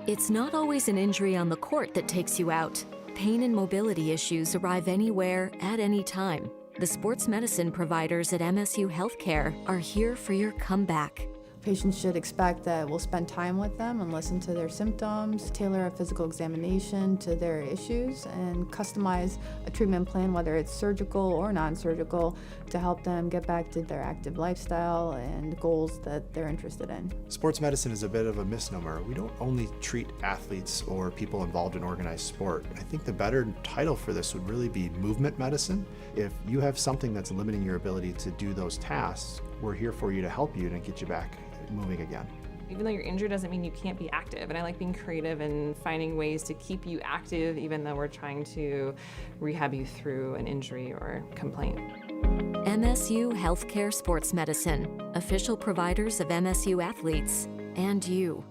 It's not always an injury on the court that takes you out. Pain and mobility issues arrive anywhere, at any time. The sports medicine providers at MSU Healthcare are here for your comeback. Patients should expect that we'll spend time with them and listen to their symptoms, tailor a physical examination to their issues, and customize a treatment plan, whether it's surgical or non-surgical, to help them get back to their active lifestyle and goals that they're interested in. Sports medicine is a bit of a misnomer. We don't only treat athletes or people involved in organized sport. I think the better title for this would really be movement medicine. If you have something that's limiting your ability to do those tasks, we're here for you to help you and get you back moving again. Even though you're injured doesn't mean you can't be active, and I like being creative and finding ways to keep you active even though we're trying to rehab you through an injury or complaint. MSU Healthcare Sports Medicine, official providers of MSU athletes and you.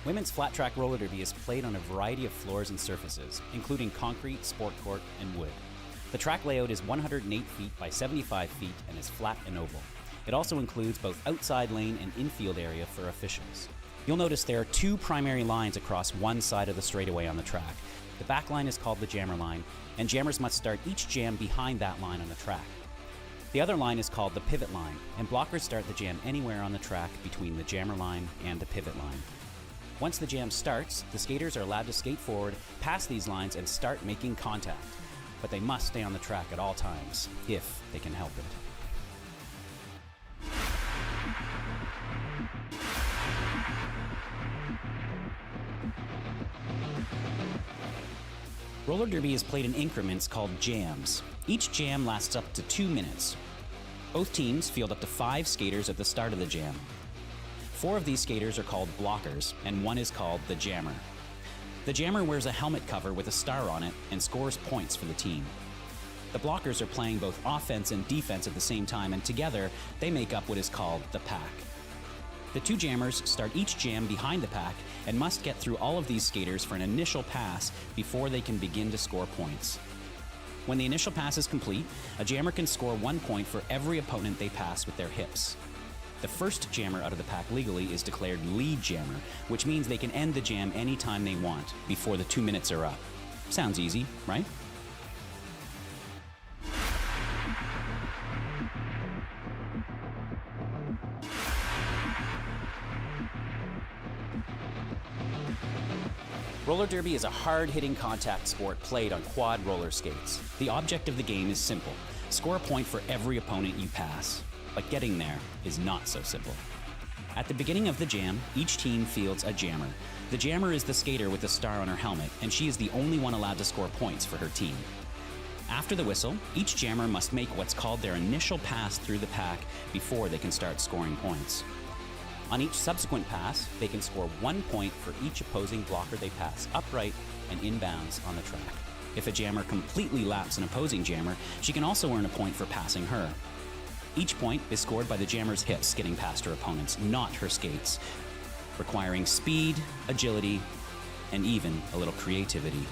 Women's flat track roller derby is played on a variety of floors and surfaces, including concrete, sport court, and wood. The track layout is 108 feet by 75 feet and is flat and oval. It also includes both outside lane and infield area for officials. You'll notice there are two primary lines across one side of the straightaway on the track. The back line is called the jammer line, and jammers must start each jam behind that line on the track. The other line is called the pivot line, and blockers start the jam anywhere on the track between the jammer line and the pivot line. Once the jam starts, the skaters are allowed to skate forward, past these lines, and start making contact. But they must stay on the track at all times, if they can help it. Roller derby is played in increments called jams. Each jam lasts up to 2 minutes. Both teams field up to 5 skaters at the start of the jam. 4 of these skaters are called blockers, and 1 is called the jammer. The jammer wears a helmet cover with a star on it and scores points for the team. The blockers are playing both offense and defense at the same time, and together they make up what is called the pack. The 2 jammers start each jam behind the pack and must get through all of these skaters for an initial pass before they can begin to score points. When the initial pass is complete, a jammer can score 1 point for every opponent they pass with their hips. The first jammer out of the pack legally is declared lead jammer, which means they can end the jam anytime they want before the 2 minutes are up. Sounds easy, right? Roller derby is a hard-hitting contact sport played on quad roller skates. The object of the game is simple: score a point for every opponent you pass. But getting there is not so simple. At the beginning of the jam, each team fields a jammer. The jammer is the skater with the star on her helmet, and she is the only one allowed to score points for her team. After the whistle, each jammer must make what's called their initial pass through the pack before they can start scoring points. On each subsequent pass, they can score 1 point for each opposing blocker they pass upright and inbounds on the track. If a jammer completely laps an opposing jammer, she can also earn a point for passing her. Each point is scored by the jammer's hips getting past her opponents, not her skates, requiring speed, agility, and even a little creativity.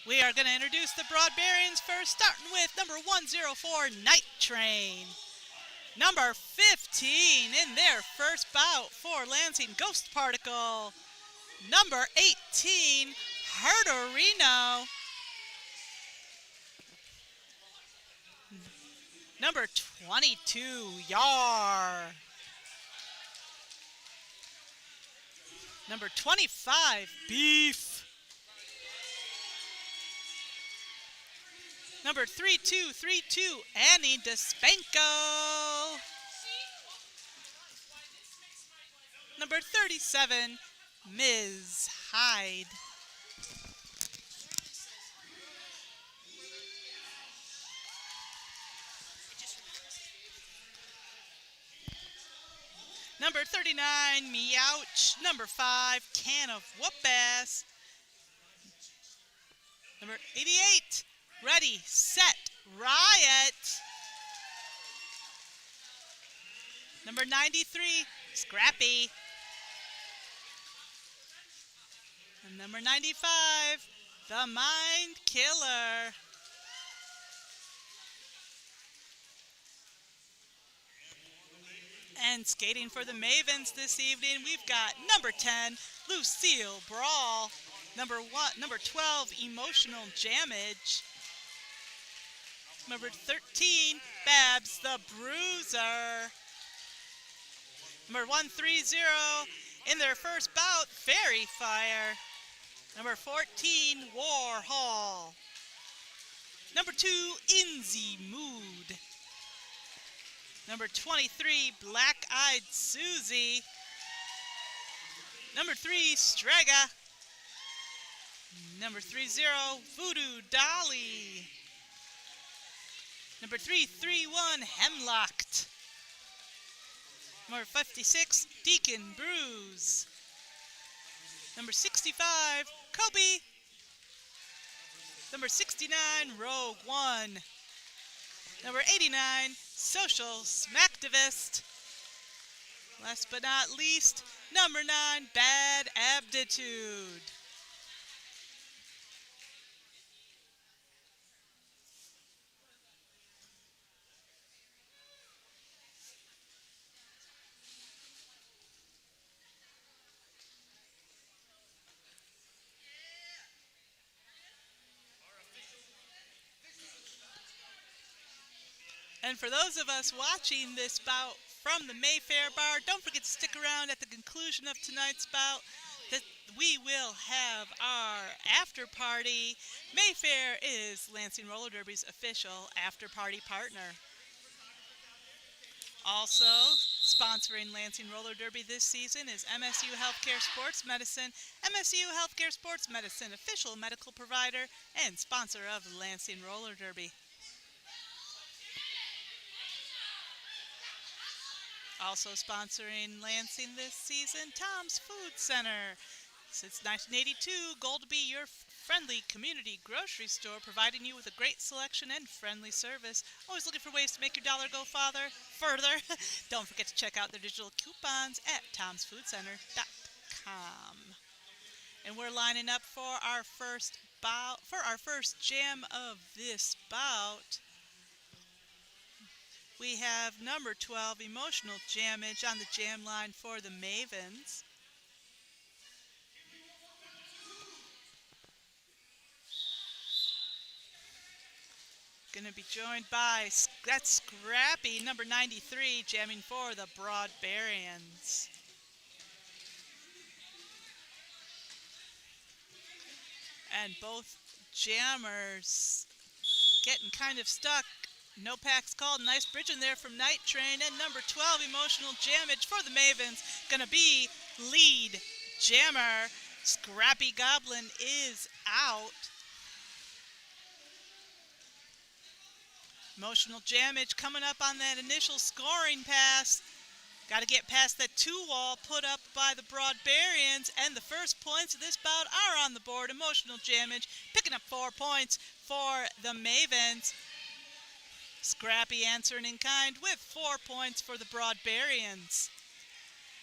We are going to introduce the Broadbarians first, starting with number 104, Night Train. Number 15 in their first bout for Lansing, Ghost Particle. Number 18, Herderino. Number 22, Yar. Number 25, Beef. Number 3232, Annie Despenko. Number 37, Ms. Hyde. Number 39, Meouch. Number 5, Can of Whoop-Ass. Number 88, Ready, Set, Riot. Number 93, Scrappy. And number 95, The Mind Killer. And skating for the Mavens this evening, we've got number 10, Lucille Brawl. Number 12, Emotional Jamage. Number 13, Babs the Bruiser. Number 130, in their first bout, Fairy Fire. Number 14, Warhol. Number 2, Inzy Mood. Number 23, Black Eyed Susie. Number 3, Strega. Number 30, Voodoo Dolly. Number 331, Hemlocked. Number 56, Deacon Bruise. Number 65, Kobe. Number 69, Rogue One. Number 89, Social Smacktivist. Last but not least, number 9, Bad Aptitude. And for those of us watching this bout from the Mayfair Bar, don't forget to stick around at the conclusion of tonight's bout. That we will have our after party. Mayfair is Lansing Roller Derby's official after party partner. Also sponsoring Lansing Roller Derby this season is MSU Healthcare Sports Medicine. MSU Healthcare Sports Medicine, official medical provider and sponsor of the Lansing Roller Derby. Also sponsoring Lansing this season, Tom's Food Center. Since 1982, goal to be your friendly community grocery store, providing you with a great selection and friendly service. Always looking for ways to make your dollar go further. Don't forget to check out their digital coupons at tomsfoodcenter.com. And we're lining up for our first bout, for our first jam of this bout. We have number 12, Emotional Jamage, on the jam line for the Mavens. Going to be joined by that's Scrappy, number 93, jamming for the Broadbarians. And both jammers getting kind of stuck. No packs called. Nice bridge in there from Night Train. And number 12, Emotional Jamage for the Mavens. Going to be lead jammer. Scrappy Goblin is out. Emotional Jamage coming up on that initial scoring pass. Got to get past that 2-wall put up by the Broadbarians. And the first points of this bout are on the board. Emotional Jamage picking up 4 points for the Mavens. Scrappy answering in kind with 4 points for the Broadbarians.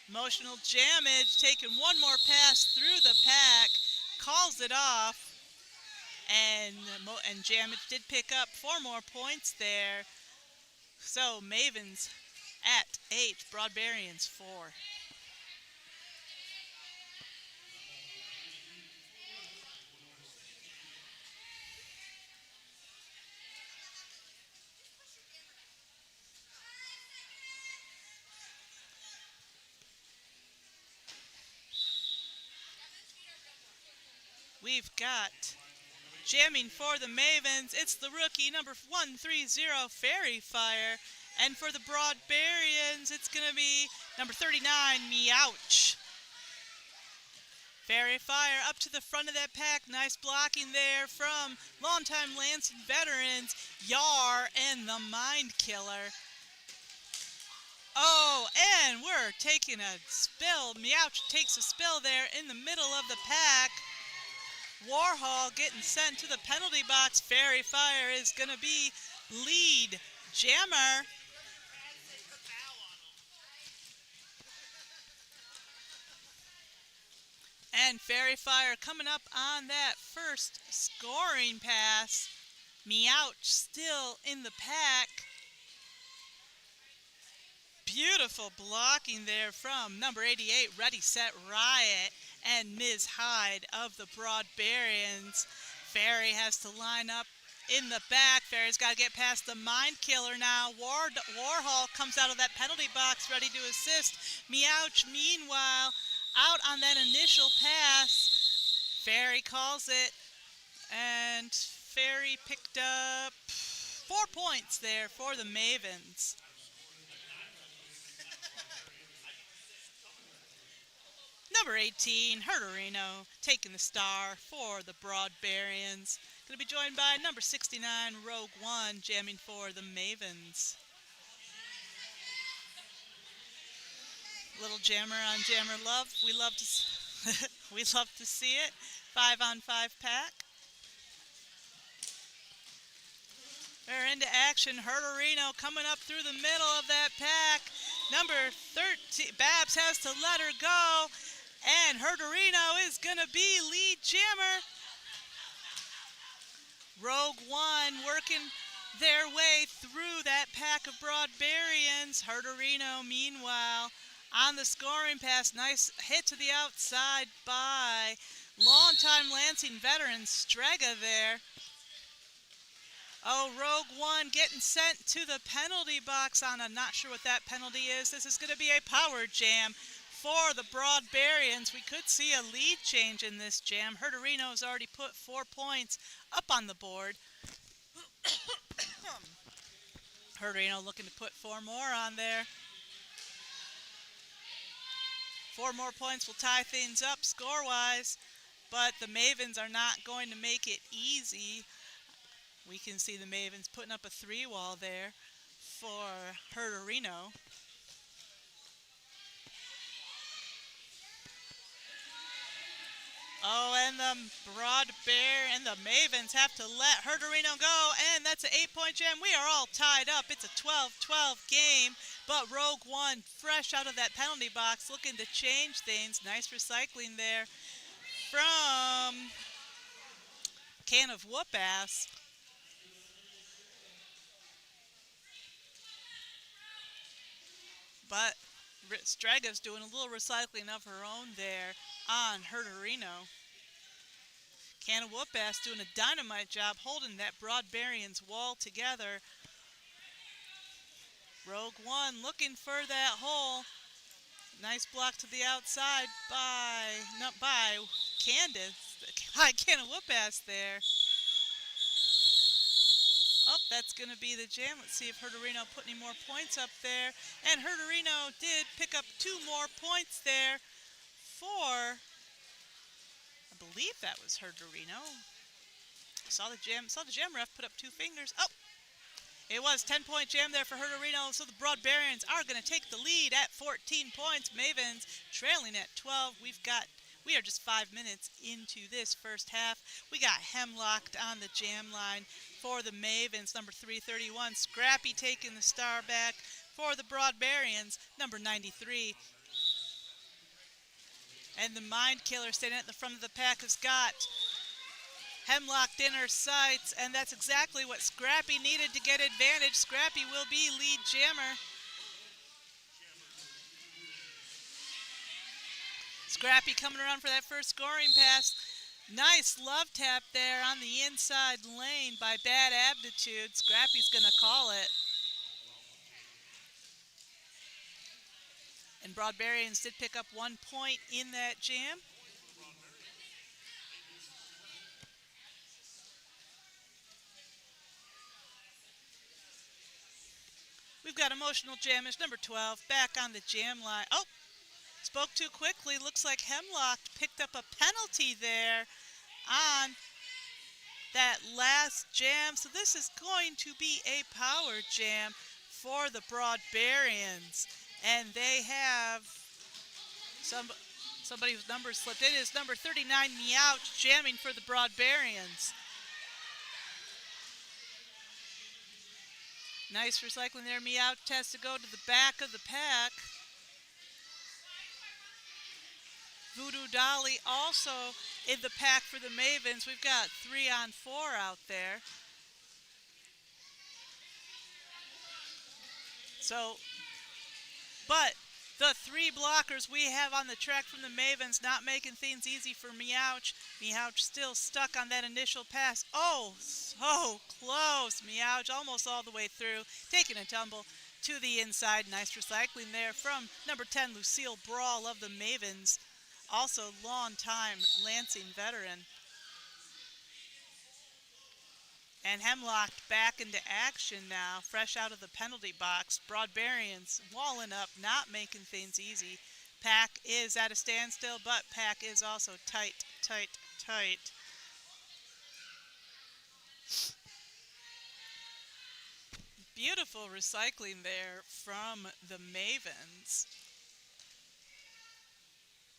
Emotional Jamage taking one more pass through the pack, calls it off. And Jamage did pick up 4 more points there. So Mavens at 8, Broadbarians 4. We've got jamming for the Mavens. It's the rookie, number 130, Fairy Fire. And for the Broadbarians, it's going to be number 39, Meowch. Fairy Fire up to the front of that pack. Nice blocking there from longtime Lansing veterans, Yar and the Mind Killer. Oh, and we're taking a spill. Meowch takes a spill there in the middle of the pack. Warhol getting sent to the penalty box. Fairy Fire is going to be lead jammer. And Fairy Fire coming up on that first scoring pass. Meowch still in the pack. Beautiful blocking there from number 88, Ready, Set, Riot, and Ms. Hyde of the Broadbarians. Fairy has to line up in the back. Fairy's got to get past the Mind Killer now. Warhol comes out of that penalty box ready to assist. Meowch, meanwhile, out on that initial pass. Fairy calls it, and Fairy picked up 4 points there for the Mavens. Number 18, Herderino, taking the star for the Broadbarians. Going to be joined by number 69, Rogue One, jamming for the Mavens. Little jammer on jammer love. We love to see it. 5-on-5 pack. They're into action. Herderino coming up through the middle of that pack. Number 13, Babs has to let her go. And Herderino is going to be lead jammer. Rogue One working their way through that pack of Broadbarians. Herderino, meanwhile, on the scoring pass. Nice hit to the outside by longtime Lansing veteran Strega there. Oh, Rogue One getting sent to the penalty box on a, not sure what that penalty is. This is going to be a power jam for the Broadbarians. We could see a lead change in this jam. Herderino has already put 4 points up on the board. Herderino looking to put 4 more on there. 4 more points will tie things up score-wise, but the Mavens are not going to make it easy. We can see the Mavens putting up a 3-wall there for Herderino. Oh, and the the Mavens have to let Herderino go, and that's an 8-point jam. We are all tied up. It's a 12-12 game, but Rogue One, fresh out of that penalty box, looking to change things. Nice recycling there from Can of Whoop-Ass. But Strega's doing a little recycling of her own there on Herderino. Can of Whoop-Ass doing a dynamite job holding that Broadbarians wall together. Rogue One looking for that hole. Nice block to the outside by Candace. Can of Whoop-Ass there. Oh, that's going to be the jam. Let's see if Herderino put any more points up there. And Herderino did pick up 2 more points there for, I believe that was Herderino. Saw the jam ref put up 2 fingers. Oh, it was 10-point jam there for Herderino. So the Broadbarians are going to take the lead at 14 points. Mavens trailing at 12. We are just 5 minutes into this first half. We got Hemlocked on the jam line for the Mavens, number 331. Scrappy taking the star back for the Broadbarians, number 93. And the Mind Killer standing at the front of the pack has got Hemlocked in her sights, and that's exactly what Scrappy needed to get advantage. Scrappy will be lead jammer. Scrappy coming around for that first scoring pass. Nice love tap there on the inside lane by Bad Aptitude. Scrappy's going to call it. And Broadbarians did pick up 1 point in that jam. We've got Emotional Jamish, number 12, back on the jam line. Oh, spoke too quickly. Looks like Hemlock picked up a penalty there on that last jam. So this is going to be a power jam for the Broadbarians. And they have somebody whose number slipped. It is number 39, Meowch, jamming for the Broadbarians. Nice recycling there. Meowch has to go to the back of the pack. Voodoo Dolly also in the pack for the Mavens. We've got 3-on-4 out there. But the 3 blockers we have on the track from the Mavens not making things easy for Meowch. Meowch still stuck on that initial pass. Oh, so close. Meowch almost all the way through, taking a tumble to the inside. Nice recycling there from number 10, Lucille Brawl of the Mavens. Also long-time Lansing veteran. And Hemlock back into action now, fresh out of the penalty box. Broadbarians walling up, not making things easy. Pack is at a standstill, but Pack is also tight, tight, tight. Beautiful recycling there from the Mavens.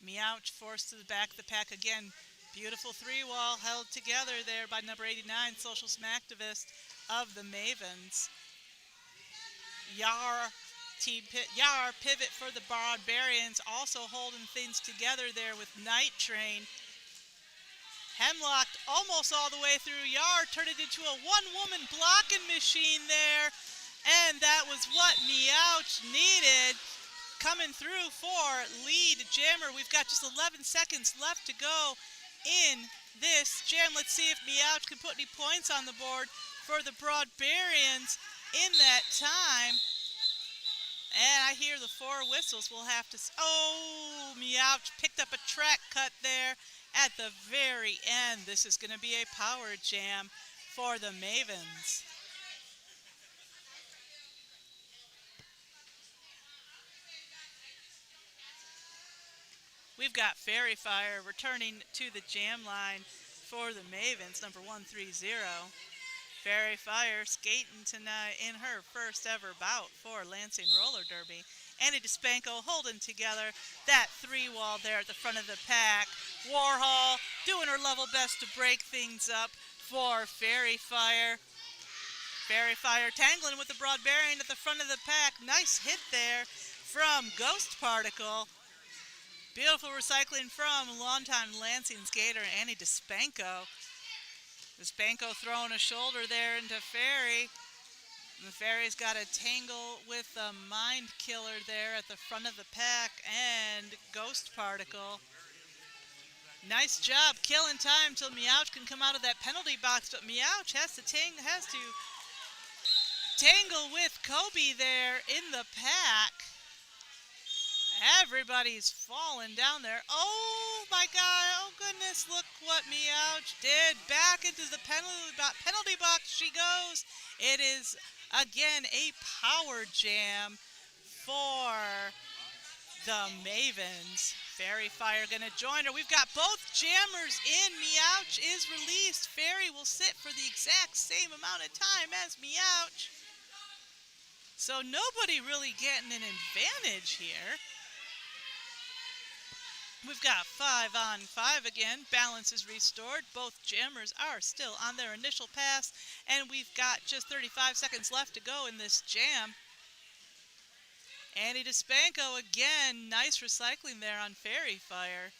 Meowch forced to the back of the pack again. Beautiful 3-wall held together there by number 89, Social Smacktivist of the Mavens. Yar pivot for the Barbarians, also holding things together there with Night Train. Hemlock almost all the way through. Yar turned it into a one-woman blocking machine there, and that was what Meowch needed. Coming through for lead jammer. We've got just 11 seconds left to go in this jam. Let's see if Meowch can put any points on the board for the Broadbarians in that time. And I hear the 4 whistles. We'll have to... Oh, Meowch picked up a track cut there at the very end. This is going to be a power jam for the Mavens. We've got Fairy Fire returning to the jam line for the Mavens, number 130. Fairy Fire skating tonight in her first ever bout for Lansing Roller Derby. Annie DeSpanko holding together that 3-wall there at the front of the pack. Warhol doing her level best to break things up for Fairy Fire. Fairy Fire tangling with the Broadbarian at the front of the pack. Nice hit there from Ghost Particle. Beautiful recycling from longtime Lansing skater Annie DeSpanko. DeSpanko throwing a shoulder there into Fairy. The Fairy's got a tangle with the Mind Killer there at the front of the pack and Ghost Particle. Nice job killing time till Meowch can come out of that penalty box, but Meowch has to tangle with Kobe there in the pack. Everybody's falling down there. Oh my God, oh goodness, look what Meowch did. Back into the penalty box she goes. It is, again, a power jam for the Mavens. Fairy Fire gonna join her. We've got both jammers in. Meowch is released. Fairy will sit for the exact same amount of time as Meowch. So nobody really getting an advantage here. We've got 5-on-5 again. Balance is restored. Both jammers are still on their initial pass, and we've got just 35 seconds left to go in this jam. Annie DeSpanko again. Nice recycling there on Fairy Fire.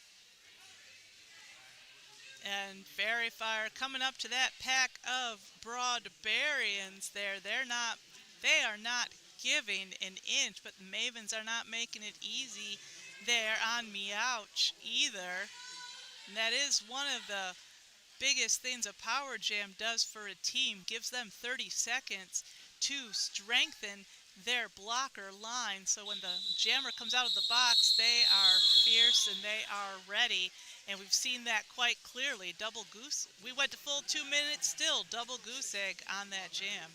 And Fairy Fire coming up to that pack of Broadbarians there. They are not giving an inch, but the Mavens are not making it easy there on Meouch either. And that is one of the biggest things a Power Jam does for a team. Gives them 30 seconds to strengthen their blocker line. So when the jammer comes out of the box, they are fierce and they are ready. And we've seen that quite clearly. Double goose. We went to full 2 minutes, still double goose egg on that jam.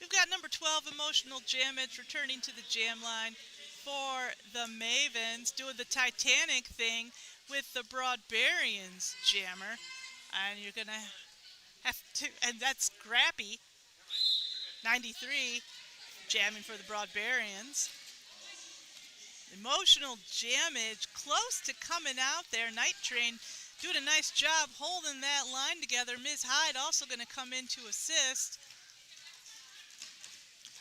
We've got number 12, Emotional Jamage, returning to the jam line for the Mavens, doing the Titanic thing with the Broadbarians jammer. And you're going to have to, and that's Scrappy, 93, jamming for the Broadbarians. Emotional Jamage, close to coming out there. Night Train doing a nice job holding that line together. Ms. Hyde also going to come in to assist.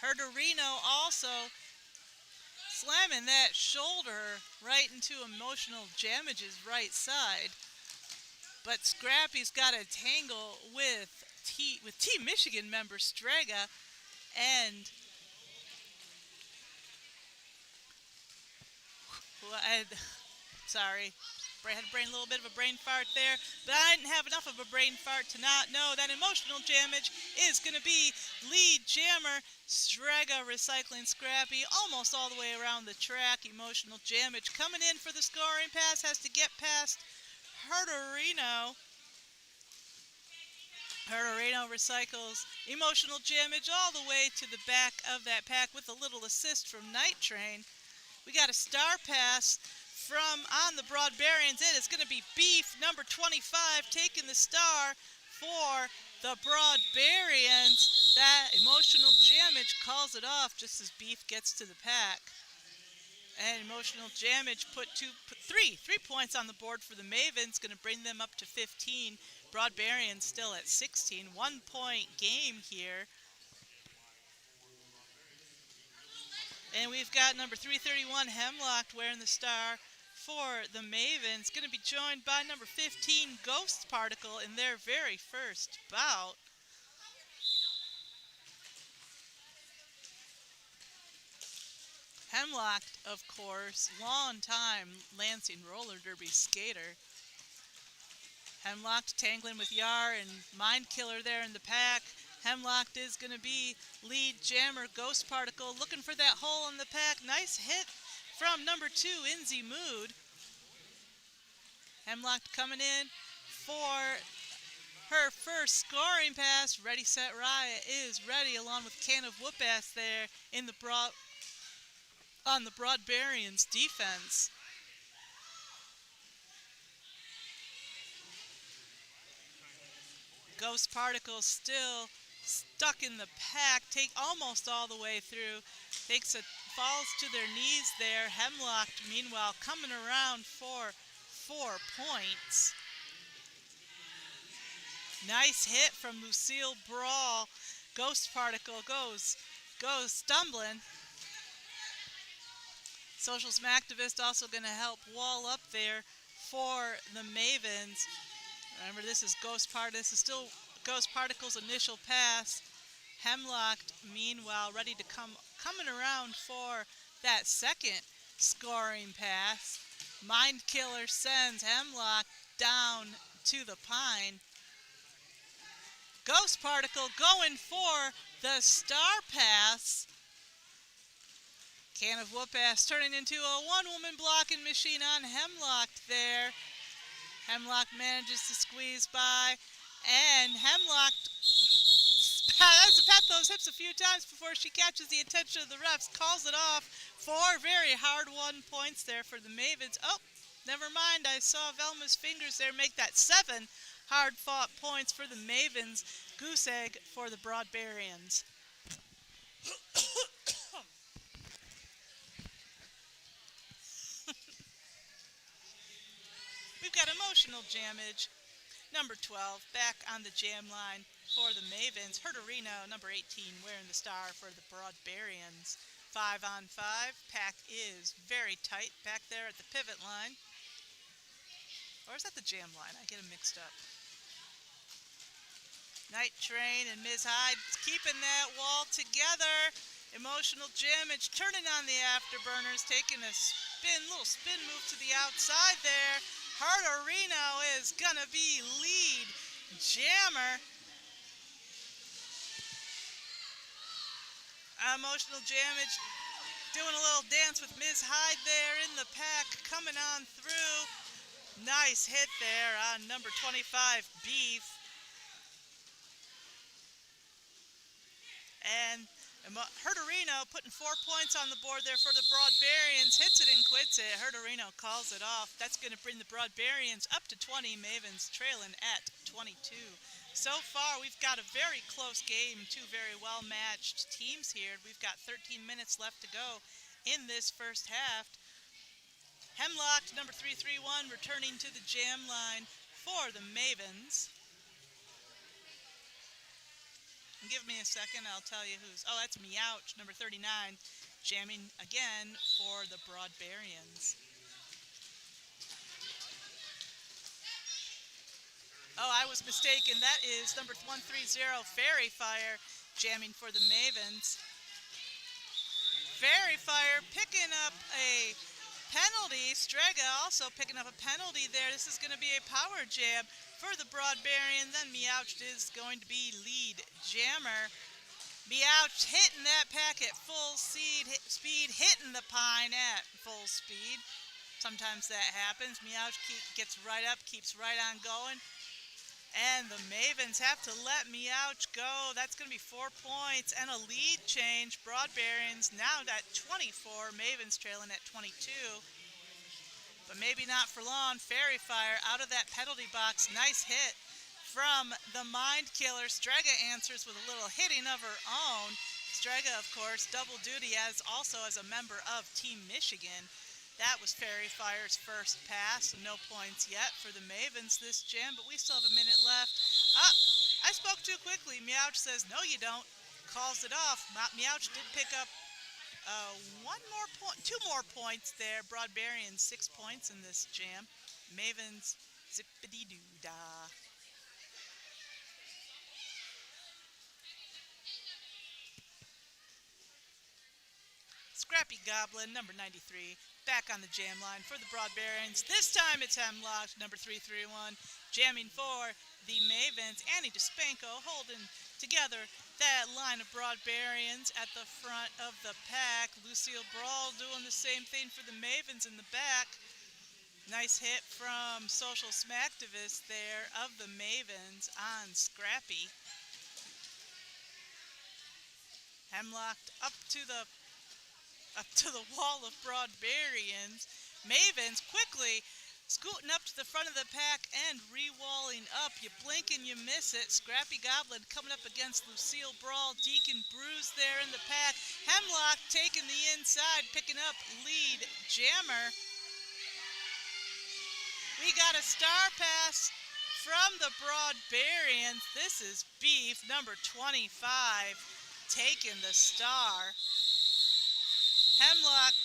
Herderino also slamming that shoulder right into Emotional Jamage's right side. But Scrappy's got a tangle with Team Michigan member Strega, and sorry, I had a little bit of a brain fart there, but I didn't have enough of a brain fart to not know that Emotional Jamage is going to be lead jammer. Strega recycling Scrappy almost all the way around the track. Emotional Jamage coming in for the scoring pass, has to get past Herderino. Herderino recycles Emotional Jamage all the way to the back of that pack with a little assist from Night Train. We got a star pass from on the Broadbarians. It is going to be Beef, number 25, taking the star for the Broadbarians. That Emotional Jamage calls it off just as Beef gets to the pack. And Emotional Jamage put three points on the board for the Mavens, going to bring them up to 15. Broadbarians still at 16. 1 point game here. And we've got number 331, Hemlock, wearing the star for the Mavens. Going to be joined by number 15, Ghost Particle, in their very first bout. Hemlock, of course, long-time Lansing roller derby skater. Hemlock tangling with Yar and Mind Killer there in the pack. Hemlock is going to be lead jammer. Ghost Particle looking for that hole in the pack. Nice hit from number 2, Inzy Mood. Hemlock coming in for her first scoring pass. Ready, Set, Riot is ready, along with Can of Whoop-Ass there in the on the Broadbarians defense. Ghost Particle still stuck in the pack, almost all the way through. Falls to their knees there. Hemlock, meanwhile, coming around for 4 points. Nice hit from Lucille Brawl. Ghost Particle goes stumbling. Socialism Activist also going to help wall up there for the Mavens. Remember, this is This is still Ghost Particle's initial pass. Hemlock, meanwhile, ready to coming around for that second scoring pass. Mind Killer sends Hemlock down to the pine. Ghost Particle going for the star pass. Can of Whoop-Ass turning into a one-woman blocking machine on Hemlock there. Hemlock manages to squeeze by, and Hemlock has to pat those hips a few times before she catches the attention of the refs, calls it off. 4 very hard-won points there for the Mavens. Oh, never mind, I saw Velma's fingers there make that 7 hard-fought points for the Mavens. Goose egg for the Broadbarians. We've got Emotional Jamage, number 12, back on the jam line for the Mavens. Herderino, number 18, wearing the star for the Broadbarians. 5-on-5. Pack is very tight back there at the pivot line. Or is that the jam line? I get them mixed up. Night Train and Ms. Hyde keeping that wall together. Emotional Jamage turning on the afterburners, taking a little spin move to the outside there. Areno is gonna be lead jammer. Emotional Jamage doing a little dance with Ms. Hyde there in the pack, coming on through. Nice hit there on number 25, Beef. And Areno putting 4 points on the board there for the Broadbarians. Hits it and quits it. Areno calls it off. That's going to bring the Broadbarians up to 20. Mavens trailing at 22. So far, we've got a very close game. Two very well-matched teams here. We've got 13 minutes left to go in this first half. Hemlock, number 331, returning to the jam line for the Mavens. Give me a second, I'll tell you who's... Oh, that's Meowch, number 39, jamming again for the Broadbarians. Oh, I was mistaken. That is number 130, Fairy Fire, jamming for the Mavens. Fairy Fire picking up a penalty. Strega also picking up a penalty there. This is going to be a power jam for the Broadbarians. Then Meowch is going to be lead jammer. Meowch hitting that pack at full speed, hitting the pine at full speed. Sometimes that happens. Meowch gets right up, keeps right on going. And the Mavens have to let Meowch go. That's going to be 4 points and a lead change. Broadbarians now at 24. Mavens trailing at 22. But maybe not for long. Fairy Fire out of that penalty box. Nice hit from the Mind Killer. Strega answers with a little hitting of her own. Strega, of course, double duty also as a member of Team Michigan. That was Fairy Fire's first pass. No points yet for the Mavens this jam, but we still have a minute left. I spoke too quickly. Meowch says, no, you don't. Calls it off. Meowch did pick up 2 more points there. Broadbarians 6 points in this jam. Mavens zippity-doo-dah. Scrappy Goblin, number 93, back on the jam line for the Broadbarians. This time it's Hemlock, number 331, jamming for the Mavens. Annie DeSpanko holding together that line of Broadbarians at the front of the pack. Lucille Brawl doing the same thing for the Mavens in the back. Nice hit from Social Smacktivist there of the Mavens on Scrappy. Hemlock up to the wall of Broadbarians. Mavens quickly scooting up to the front of the pack and re-walling up. You blink and you miss it. Scrappy Goblin coming up against Lucille Brawl. Deacon Bruise there in the pack. Hemlock taking the inside, picking up lead jammer. We got a star pass from the Broadbarians. This is Beef, number 25, taking the star. Hemlock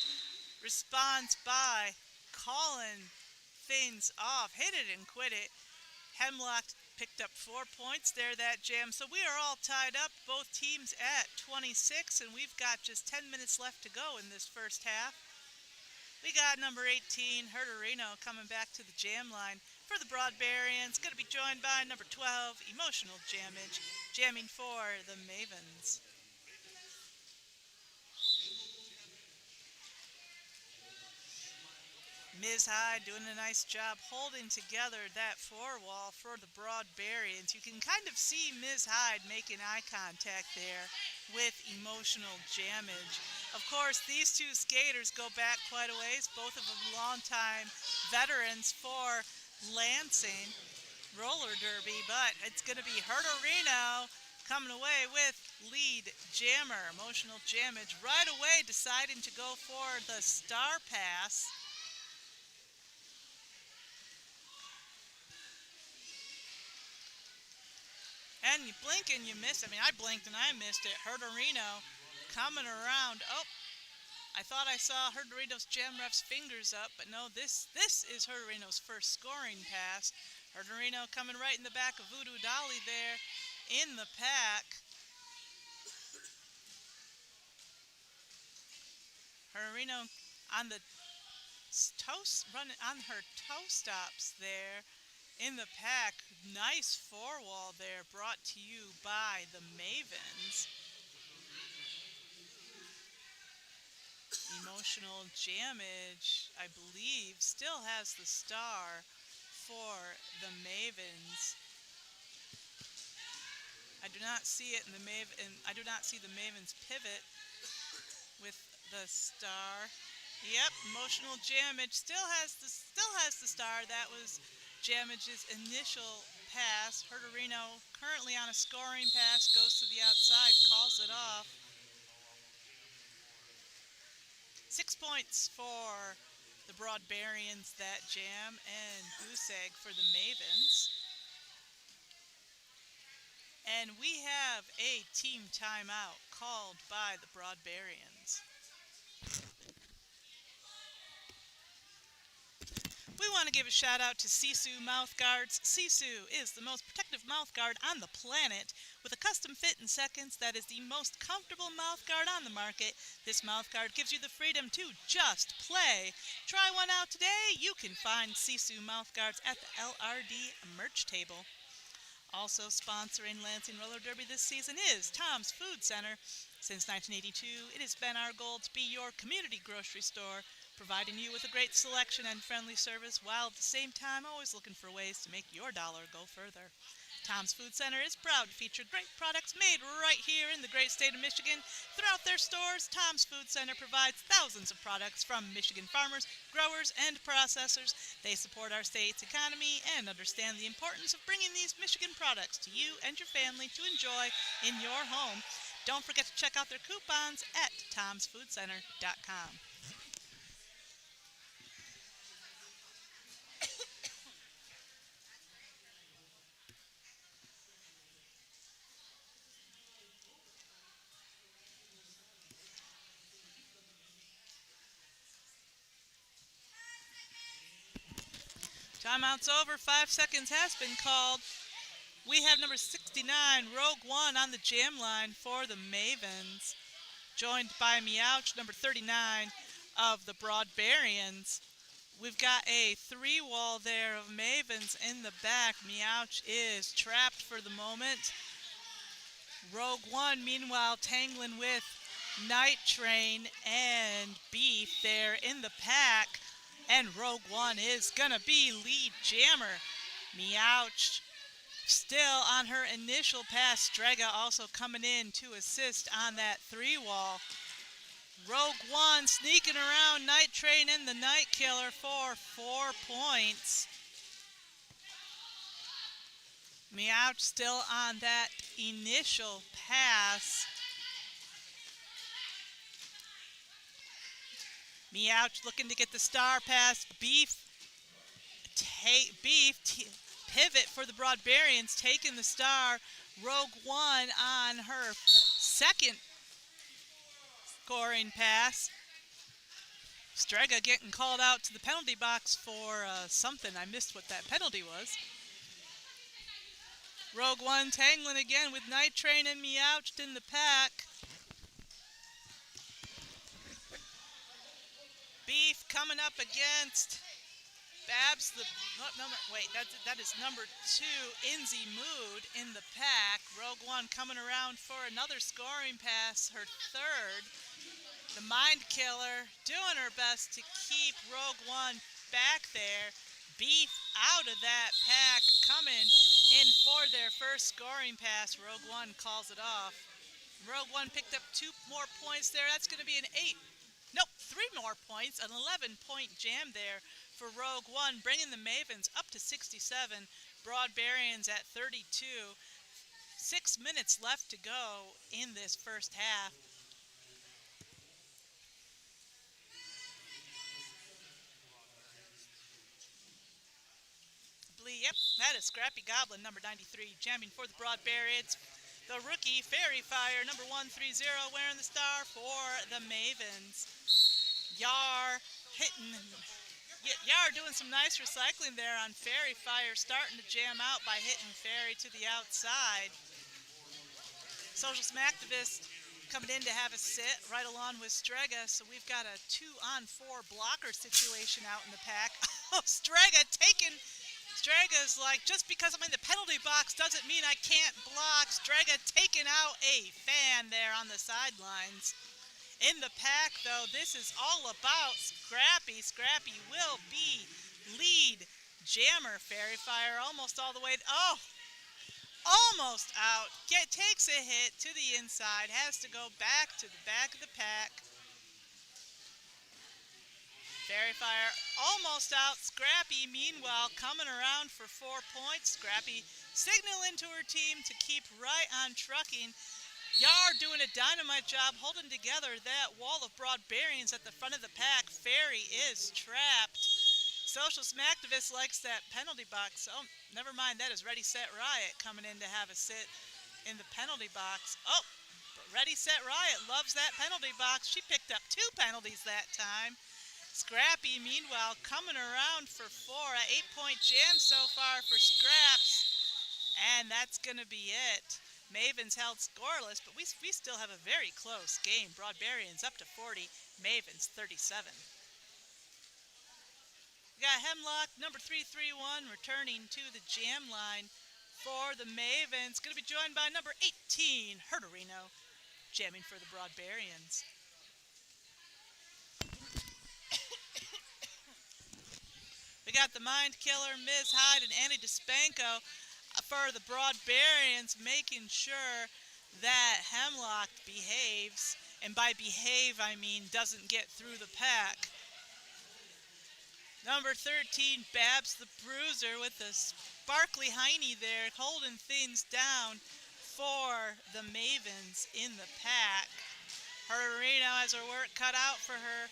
responds by calling things off. Hit it and quit it. Hemlock picked up 4 points there that jam. So we are all tied up, both teams at 26, and we've got just 10 minutes left to go in this first half. We got number 18, Areno, coming back to the jam line for the Broadbarians. Going to be joined by number 12, Emotional Jamage, jamming for the Mavens. Ms. Hyde doing a nice job holding together that floor wall for the Broadbarians. You can kind of see Ms. Hyde making eye contact there with Emotional Jamage. Of course, these two skaters go back quite a ways, both of them longtime veterans for Lansing roller derby, but it's going to be Areno coming away with lead jammer. Emotional Jamage right away deciding to go for the star pass. And you blink and you miss. I mean, I blinked and I missed it. Areno coming around. Oh, I thought I saw Herdorino's Jam Ref's fingers up, but no, this is Herdorino's first scoring pass. Herdorino coming right in the back of Voodoo Dolly there in the pack. Herdorino on the running on her toe stops there in the pack. Nice four wall there, brought to you by the Mavens. Emotional Jamage, I believe, still has the star for the Mavens. I do not see it in the I do not see the Mavens pivot with the star. Yep, Emotional Jamage still has the star. That was Jamage's initial pass. Herdorino currently on a scoring pass, goes to the outside, calls it off. 6 points for the Broadbarians that jam, and goose egg for the Mavens. And we have a team timeout called by the Broadbarians. We want to give a shout out to Sisu Mouthguards. Sisu is the most protective mouthguard on the planet. With a custom fit in seconds that is the most comfortable mouthguard on the market, this mouthguard gives you the freedom to just play. Try one out today. You can find Sisu Mouthguards at the LRD merch table. Also sponsoring Lansing Roller Derby this season is Tom's Food Center. Since 1982, it has been our goal to be your community grocery store, providing you with a great selection and friendly service while at the same time always looking for ways to make your dollar go further. Tom's Food Center is proud to feature great products made right here in the great state of Michigan. Throughout their stores, Tom's Food Center provides thousands of products from Michigan farmers, growers, and processors. They support our state's economy and understand the importance of bringing these Michigan products to you and your family to enjoy in your home. Don't forget to check out their coupons at tomsfoodcenter.com. Timeout's over. 5 seconds has been called. We have number 69, Rogue One, on the jam line for the Mavens, joined by Meowch, number 39 of the Broadbarians. We've got a three-wall there of Mavens in the back. Meowch is trapped for the moment. Rogue One, meanwhile, tangling with Night Train and Beef there in the pack. And Rogue One is going to be lead jammer. Meowch still on her initial pass. Strega also coming in to assist on that three-wall. Rogue One sneaking around Night Train and the Night Killer for 4 points. Meowch still on that initial pass. Meowch looking to get the star pass. Beef pivot for the Broadbarians, taking the star. Rogue One on her second scoring pass. Strega getting called out to the penalty box for something. I missed what that penalty was. Rogue One tangling again with Night Train and Meowch in the pack. Beef coming up against Babs. That is number 2, Inzy Mood in the pack. Rogue One coming around for another scoring pass, her third. The Mind Killer doing her best to keep Rogue One back there. Beef out of that pack, coming in for their first scoring pass. Rogue One calls it off. Rogue One picked up 2 more points there. That's going to be an 3 more points, an 11-point jam there for Rogue One, bringing the Mavens up to 67. Broadbarians at 32. 6 minutes left to go in this first half. Yep, that is Scrappy Goblin, number 93, jamming for the Broadbarians. The rookie, Fairy Fire, number 130, wearing the star for the Mavens. Yar hitting. Yar doing some nice recycling there on Fairy Fire, starting to jam out by hitting Fairy to the outside. Social Smactivist coming in to have a sit right along with Strega, so we've got a 2-on-4 blocker situation out in the pack. Oh, Strega's like, just because I'm in the penalty box doesn't mean I can't block. Strega taking out a fan there on the sidelines. In the pack, though, this is all about Scrappy. Scrappy will be lead jammer. Fairy Fire almost all the way. Oh, almost out. Takes a hit to the inside. Has to go back to the back of the pack. Fairy Fire almost out. Scrappy, meanwhile, coming around for 4 points. Scrappy signaling to her team to keep right on trucking. Yar doing a dynamite job holding together that wall of broad bearings at the front of the pack. Fairy is trapped. Social Smactivist likes that penalty box. Oh, never mind. That is Ready, Set, Riot coming in to have a sit in the penalty box. Oh, Ready, Set, Riot loves that penalty box. She picked up 2 penalties that time. Scrappy, meanwhile, coming around for 4. A 8-point jam so far for Scraps. And that's going to be it. Mavens held scoreless, but we still have a very close game. Broadbarians up to 40, Mavens 37. We got Hemlock, number 331, returning to the jam line for the Mavens. Going to be joined by number 18, Herderino, jamming for the Broadbarians. We got the Mind Killer, Ms. Hyde, and Annie DeSpanko for the Broadbarians, making sure that Hemlock behaves. And by behave, I mean doesn't get through the pack. Number 13, Babs the Bruiser with the sparkly hiney there, holding things down for the Mavens in the pack. Herderino has her work cut out for her.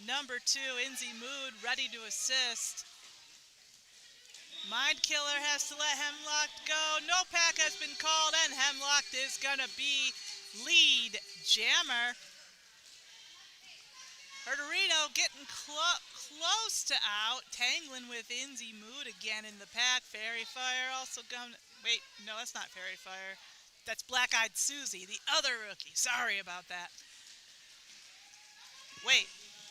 Number 2, Inzy Mood, ready to assist. Mind Killer has to let Hemlock go. No pack has been called, and Hemlock is going to be lead jammer. Herderino getting close to out, tangling with Inzy Mood again in the pack. Fairy Fire also going. Wait, no, that's not Fairy Fire. That's Black Eyed Susie, the other rookie. Sorry about that. Wait.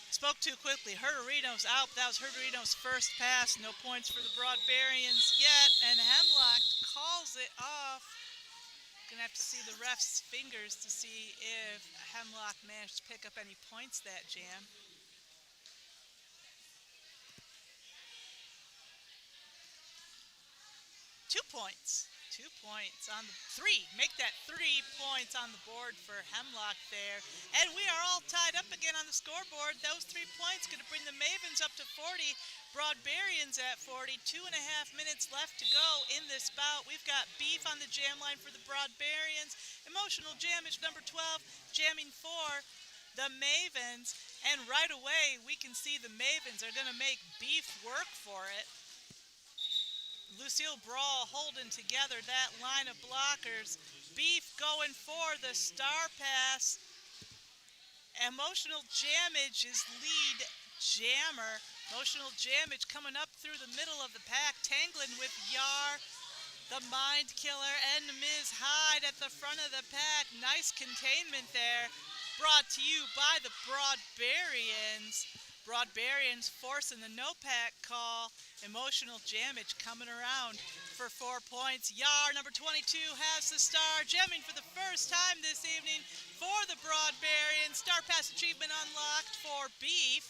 Spoke too quickly. Herderino's out. That was Herderino's first pass. No points for the Broadbarians yet. And Hemlock calls it off. Gonna have to see the ref's fingers to see if Hemlock managed to pick up any points that jam. Two points. 2 points on the 3. Make that 3 points on the board for Hemlock there. And we are all tied up again on the scoreboard. Those 3 points going to bring the Mavens up to 40. Broadbarians at 40. 2.5 minutes left to go in this bout. We've got Beef on the jam line for the Broadbarians. Emotional Jamage number 12 jamming for the Mavens. And right away we can see the Mavens are going to make Beef work for it. Lucille Brawl holding together that line of blockers. Beef going for the star pass. Emotional Jamage is lead jammer. Emotional Jamage coming up through the middle of the pack, tangling with Yar, the Mind Killer, and Ms. Hyde at the front of the pack. Nice containment there. Brought to you by the Broadbarians. Broadbarians forcing the no-pack call. Emotional Jamage coming around for 4 points. Yar, number 22, has the star, jamming for the first time this evening for the Broadbarians. Star Pass achievement unlocked for Beef.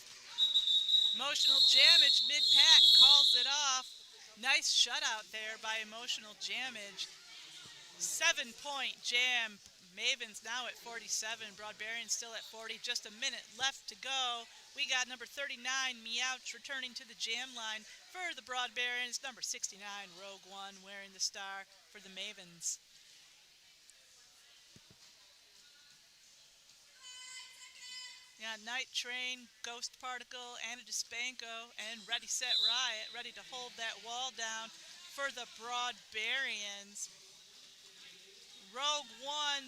Emotional Jamage mid-pack calls it off. Nice shutout there by Emotional Jamage. 7-point jam. Mavens now at 47. Broadbarians still at 40. Just a minute left to go. We got number 39, Meowch, returning to the jam line for the Broadbarians. Number 69, Rogue One, wearing the star for the Mavens. Yeah, Night Train, Ghost Particle, Anna DeSpanko, and Ready, Set, Riot, ready to hold that wall down for the Broadbarians. Rogue One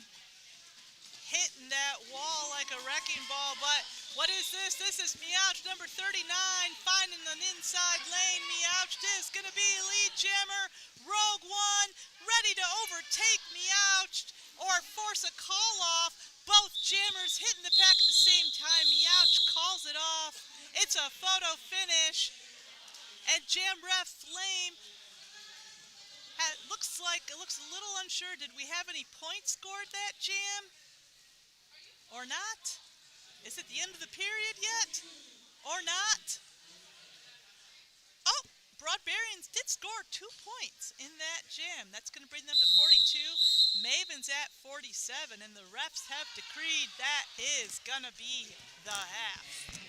hitting that wall like a wrecking ball, but what is this? This is Meowch number 39 finding an inside lane. Meowch is going to be lead jammer. Rogue One ready to overtake Meowch or force a call off. Both jammers hitting the pack at the same time. Meowch calls it off. It's a photo finish. And Jam Ref Flame looks a little unsure. Did we have any points scored that jam? Or not? Is it the end of the period yet? Or not? Oh, Broadbarians did score 2 points in that jam. That's going to bring them to 42. Maven's at 47, and the refs have decreed that is going to be the half.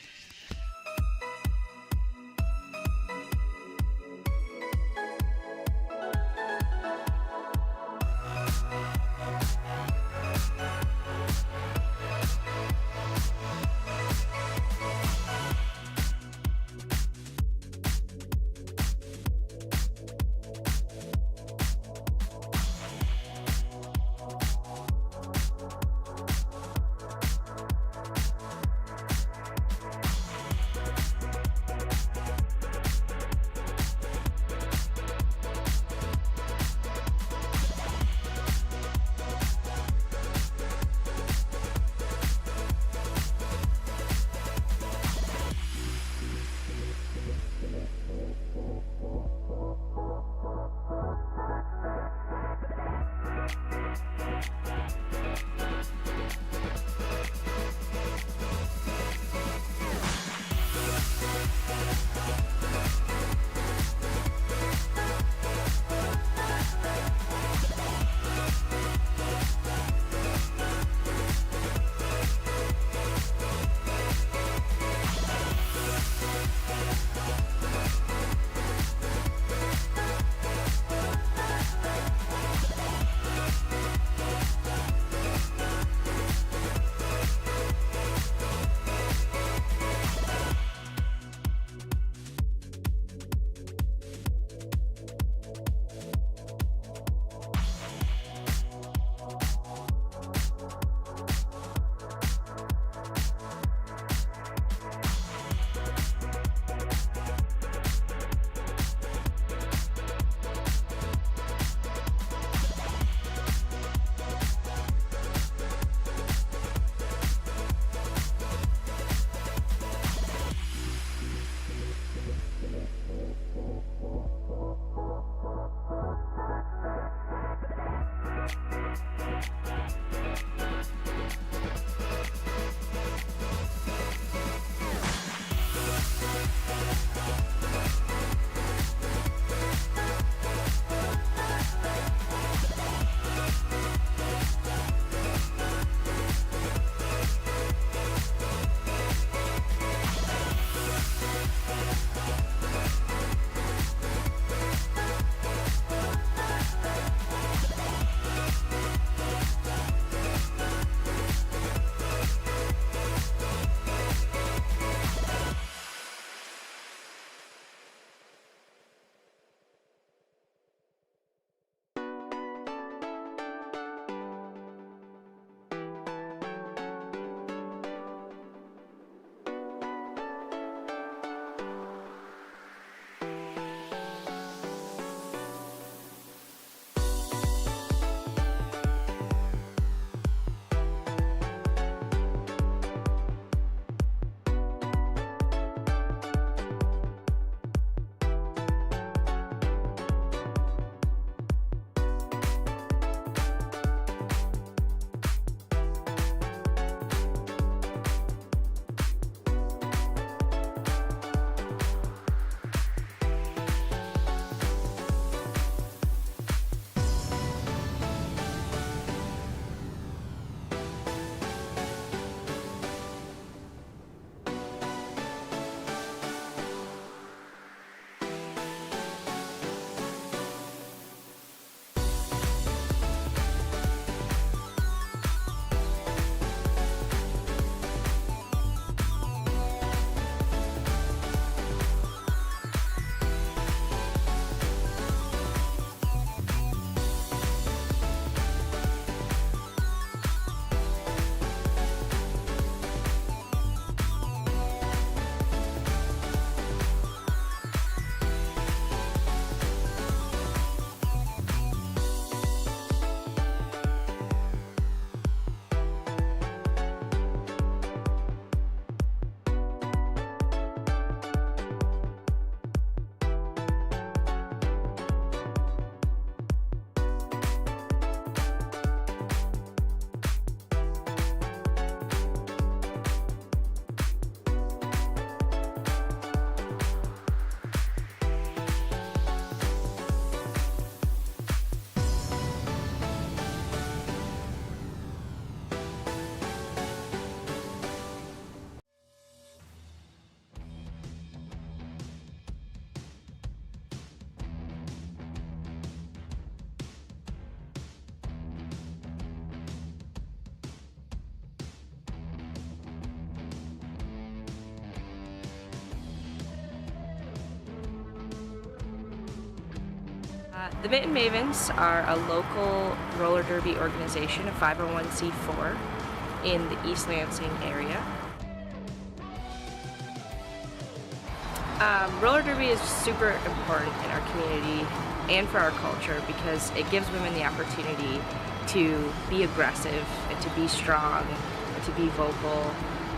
The Mitten Mavens are a local roller derby organization, a 501c4 in the East Lansing area. Roller derby is super important in our community and for our culture because it gives women the opportunity to be aggressive and to be strong and to be vocal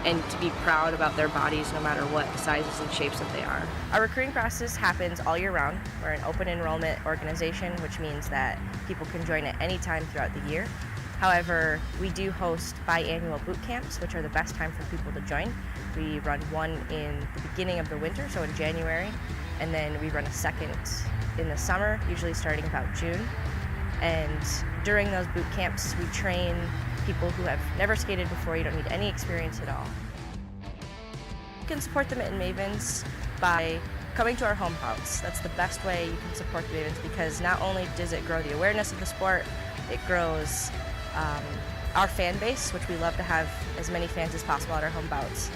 and to be proud about their bodies no matter what sizes and shapes that they are. Our recruiting process happens all year round. We're an open enrollment organization, which means that people can join at any time throughout the year. However, we do host biannual boot camps, which are the best time for people to join. We run one in the beginning of the winter, so in January, and then we run a second in the summer, usually starting about June. And during those boot camps, we train people who have never skated before. You don't need any experience at all. You can support the Mitten Mavens by coming to our home bouts. That's the best way you can support the Mavens because not only does it grow the awareness of the sport, it grows our fan base, which we love to have as many fans as possible at our home bouts.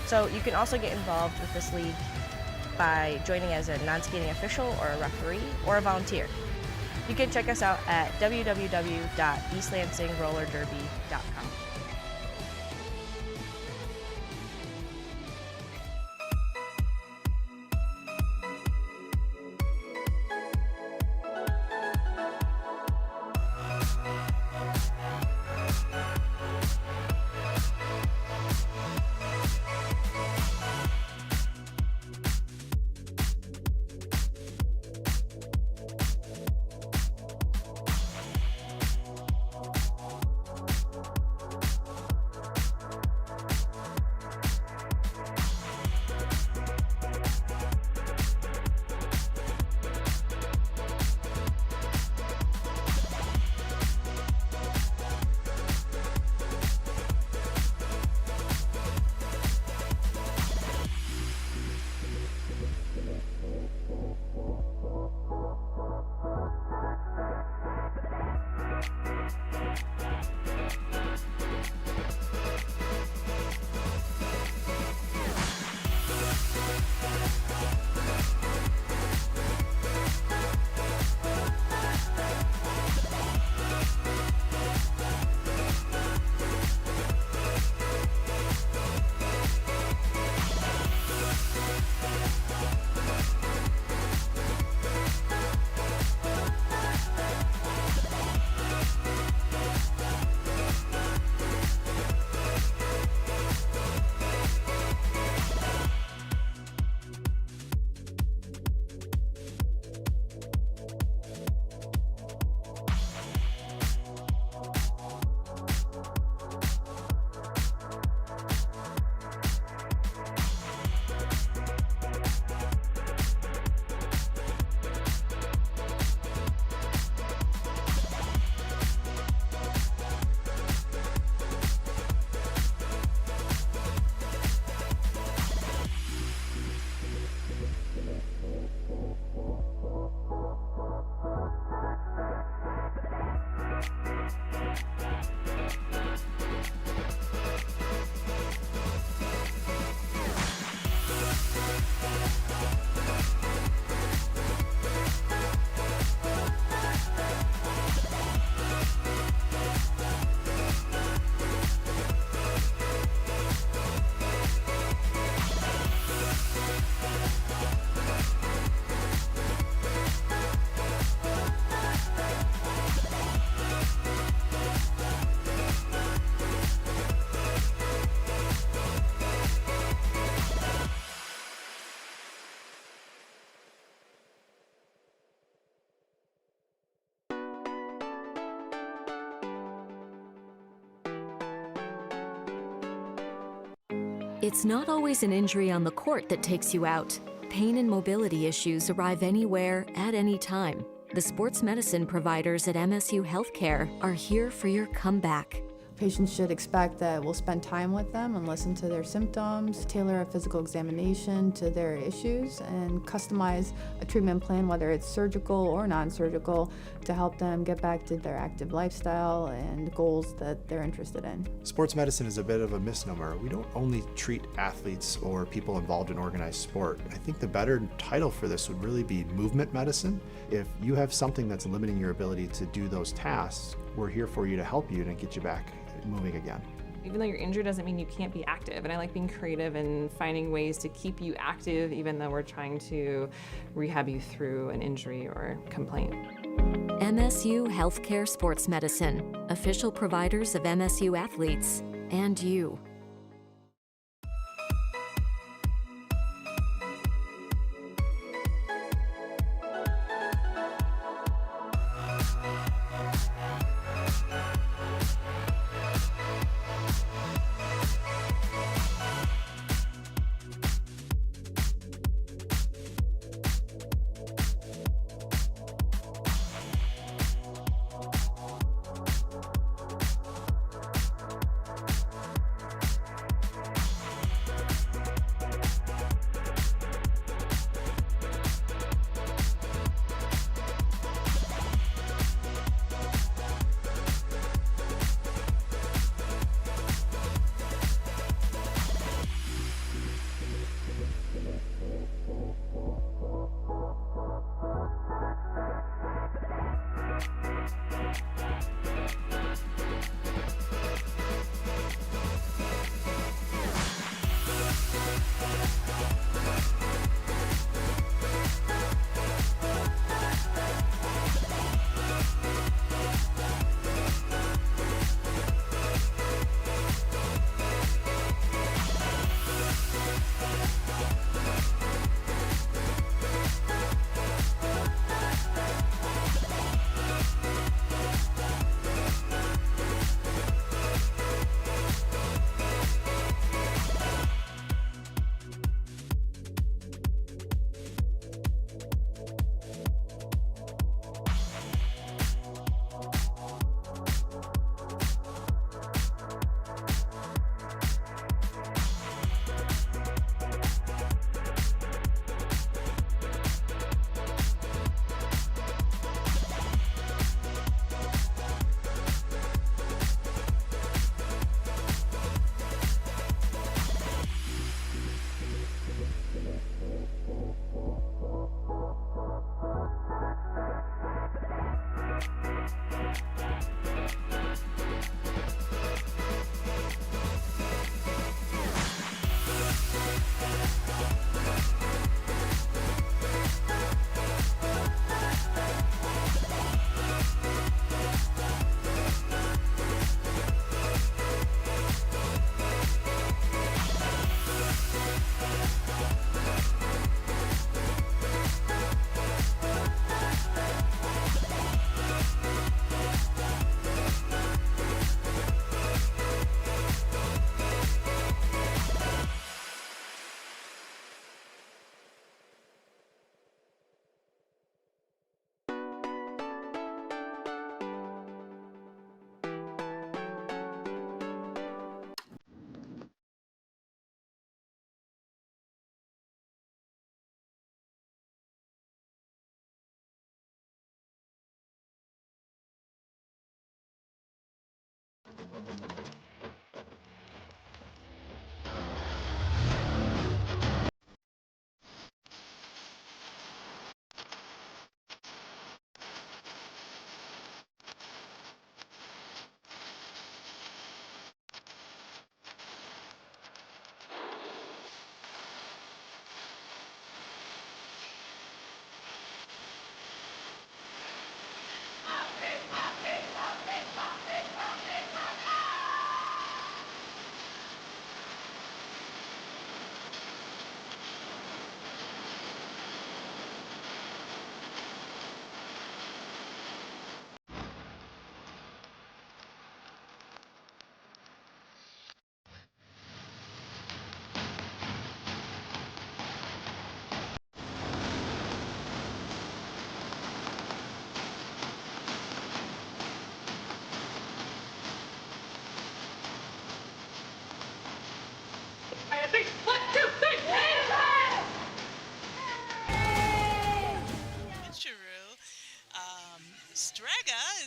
So you can also get involved with this league by joining as a non-skating official or a referee or a volunteer. You can check us out at www.eastlansingrollerderby.com. It's not always an injury on the court that takes you out. Pain and mobility issues arrive anywhere, at any time. The sports medicine providers at MSU Healthcare are here for your comeback. Patients should expect that we'll spend time with them and listen to their symptoms, tailor a physical examination to their issues, and customize a treatment plan, whether it's surgical or non-surgical, to help them get back to their active lifestyle and goals that they're interested in. Sports medicine is a bit of a misnomer. We don't only treat athletes or people involved in organized sport. I think the better title for this would really be movement medicine. If you have something that's limiting your ability to do those tasks, we're here for you to help you and get you back moving again. Even though you're injured doesn't mean you can't be active. And I like being creative and finding ways to keep you active even though we're trying to rehab you through an injury or complaint. MSU Healthcare Sports Medicine, official providers of MSU athletes and you.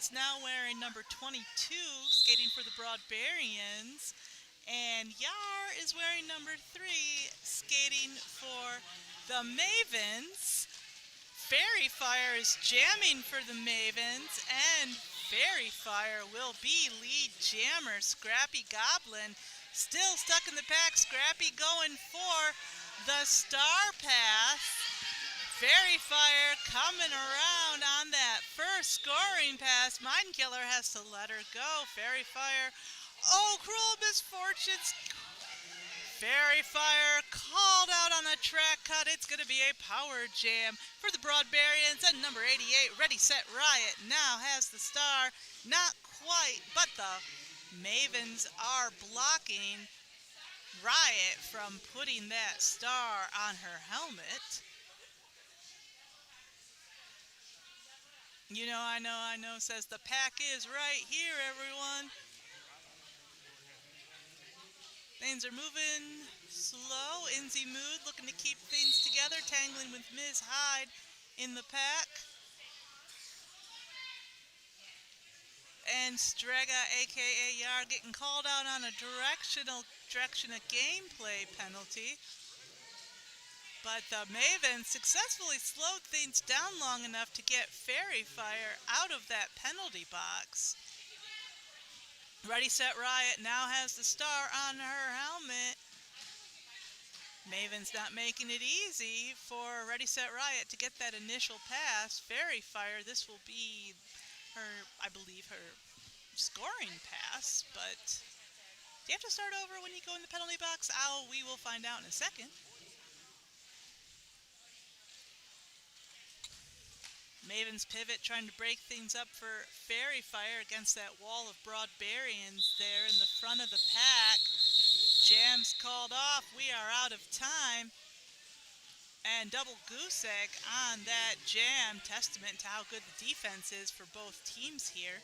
is now wearing number 22, skating for the Broadbarians. And Yar is wearing number 3, skating for the Mavens. Fairy Fire is jamming for the Mavens, and Fairy Fire will be lead jammer. Scrappy Goblin still stuck in the pack. Scrappy going for the Star Pass. Fairy Fire coming around on that first scoring pass. Mind Killer has to let her go. Fairy Fire, oh, Cruel Misfortunes. Fairy Fire called out on the track cut. It's going to be a power jam for the Broadbarians. And number 88, Ready, Set, Riot, now has the star. Not quite, but the Mavens are blocking Riot from putting that star on her helmet. You know, I know, says the pack is right here, everyone. Things are moving slow. Inzy Mood looking to keep things together, tangling with Ms. Hyde in the pack. And Strega, a.k.a. Yar, getting called out on a direction of gameplay penalty. But the Mavens successfully slowed things down long enough to get Fairy Fire out of that penalty box. Ready, Set, Riot now has the star on her helmet. Maven's not making it easy for Ready, Set, Riot to get that initial pass. Fairy Fire, this will be her, I believe, her scoring pass. But do you have to start over when you go in the penalty box? We will find out in a second. Maven's pivot trying to break things up for Fairy Fire against that wall of Broadbarians there in the front of the pack. Jam's called off. We are out of time. And double goose egg on that jam. Testament to how good the defense is for both teams here.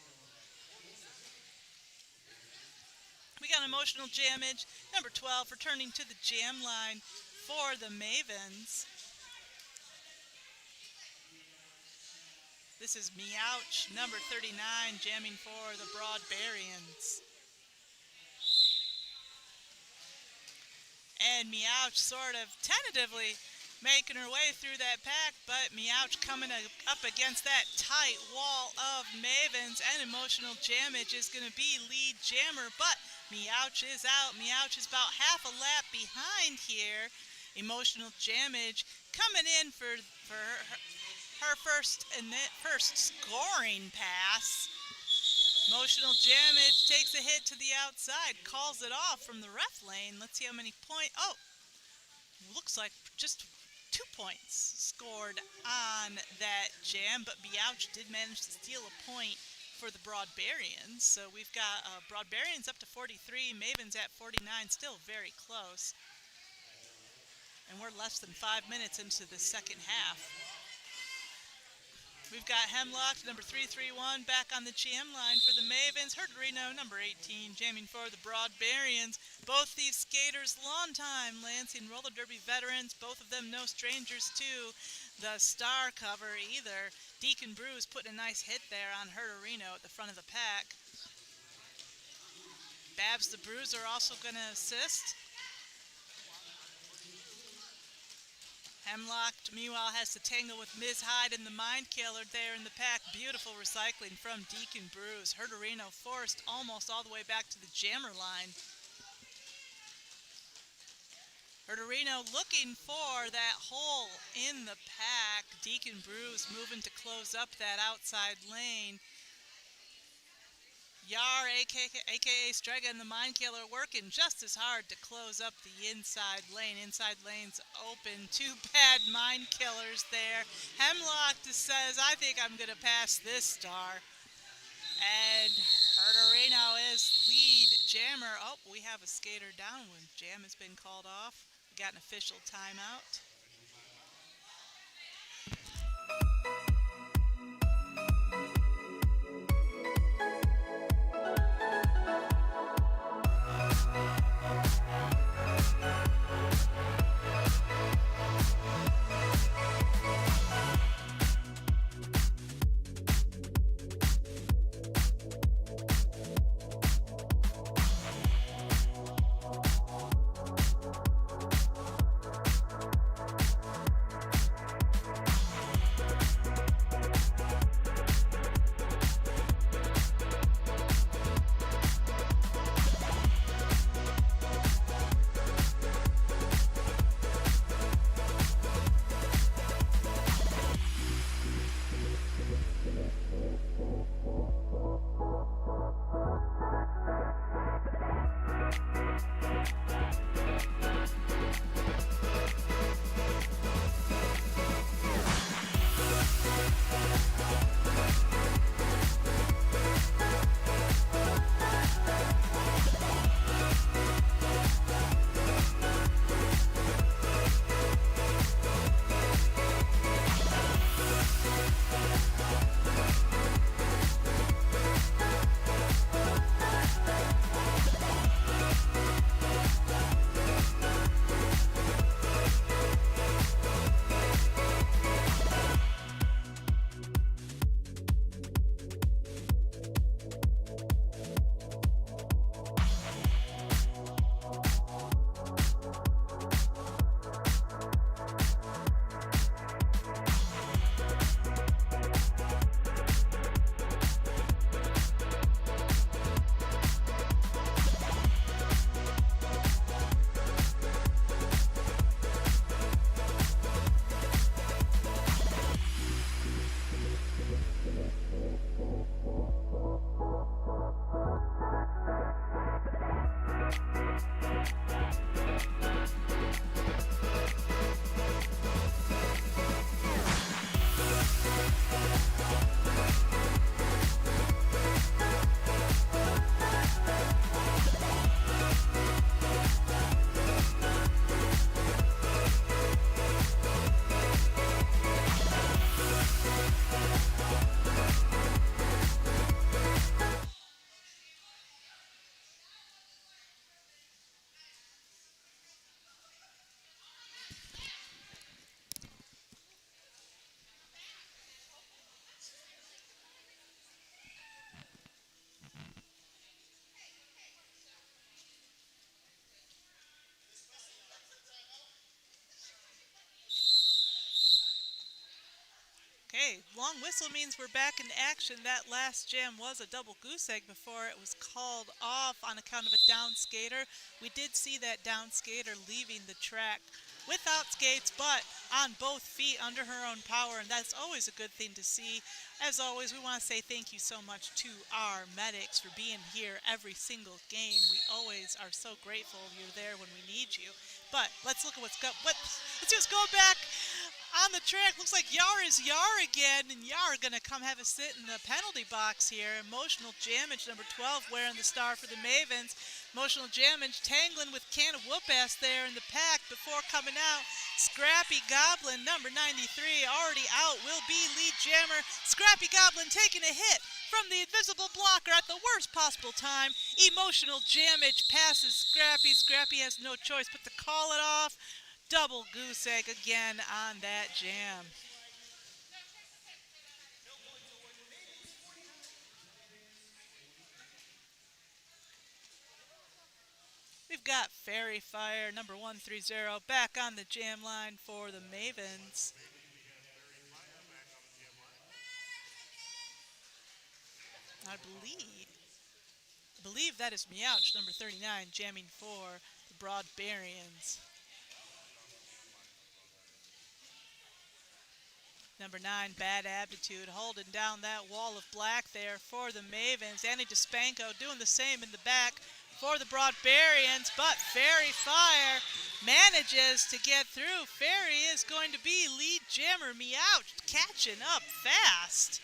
We got emotional jammage. Number 12 returning to the jam line for the Mavens. This is Meowch, number 39, jamming for the Broadbarians. And Meowch sort of tentatively making her way through that pack, but Meowch coming up against that tight wall of Mavens, and emotional jammage is going to be lead jammer, but Meowch is out. Meowch is about half a lap behind here. Emotional jammage coming in for her first scoring pass. Emotional jammage takes a hit to the outside, calls it off from the ref lane. Let's see how many points. Oh, looks like just 2 points scored on that jam, but Meowch did manage to steal a point for the Broadbarians. So we've got Broadbarians up to 43, Mavens at 49, still very close. And we're less than 5 minutes into the second half. We've got Hemlock, number 331, back on the jam line for the Mavens. Herderino, number 18, jamming for the Broadbarians. Both these skaters, long-time Lansing roller derby veterans. Both of them no strangers to the star cover either. Deacon Brews putting a nice hit there on Herderino at the front of the pack. Babs the Bruiser also going to assist. Hemlock, meanwhile, has to tangle with Ms. Hyde and the Mind Killer there in the pack. Beautiful recycling from Deacon Brews. Herderino forced almost all the way back to the jammer line. Herderino looking for that hole in the pack. Deacon Brews moving to close up that outside lane. Yar, a.k.a. Strega, and the Mind Killer working just as hard to close up the inside lane. Inside lane's open. Two bad Mind Killers there. Hemlock just says, I think I'm going to pass this star. And Herderino is lead jammer. Oh, we have a skater down when jam has been called off. We got an official timeout. Okay, long whistle means we're back in action. That last jam was a double goose egg before it was called off on account of a down skater. We did see that down skater leaving the track without skates, but on both feet under her own power, and that's always a good thing to see. As always, we want to say thank you so much to our medics for being here every single game. We always are so grateful you're there when we need you. But let's look at let's just go back on the track. Looks like Yar is Yar again, and Yar gonna come have a sit in the penalty box here. Emotional Jamage, number 12, wearing the star for the Mavens. Emotional Jamage tangling with Can of Whoop-Ass there in the pack before coming out. Scrappy Goblin, number 93, already out, will be lead jammer. Scrappy Goblin taking a hit from the invisible blocker at the worst possible time. Emotional Jamage passes Scrappy. Scrappy has no choice but to call it off. Double goose egg again on that jam. We've got Fairy Fire, number 130, back on the jam line for the Mavens. I believe that is Meowch, number 39, jamming for the Broadbarians. Number 9, Bad Aptitude, holding down that wall of black there for the Mavens. Annie DeSpanko doing the same in the back for the Broadbarians, but Fairy Fire manages to get through. Fairy is going to be lead jammer. Meowch catching up fast.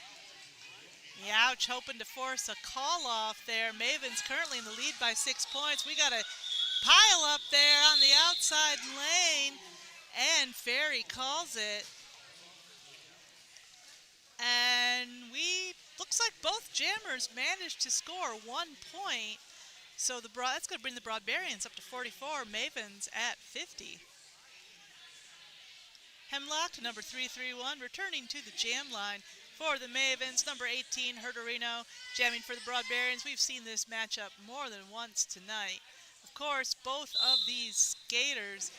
Meowch hoping to force a call off there. Mavens currently in the lead by 6 points. We got a pile up there on the outside lane, and Fairy calls it. And looks like both jammers managed to score 1 point. So that's going to bring the Broadbarians up to 44, Mavens at 50. Hemlock, number 331, returning to the jam line for the Mavens. Number 18, Herderino, jamming for the Broadbarians. We've seen this matchup more than once tonight. Of course, both of these skaters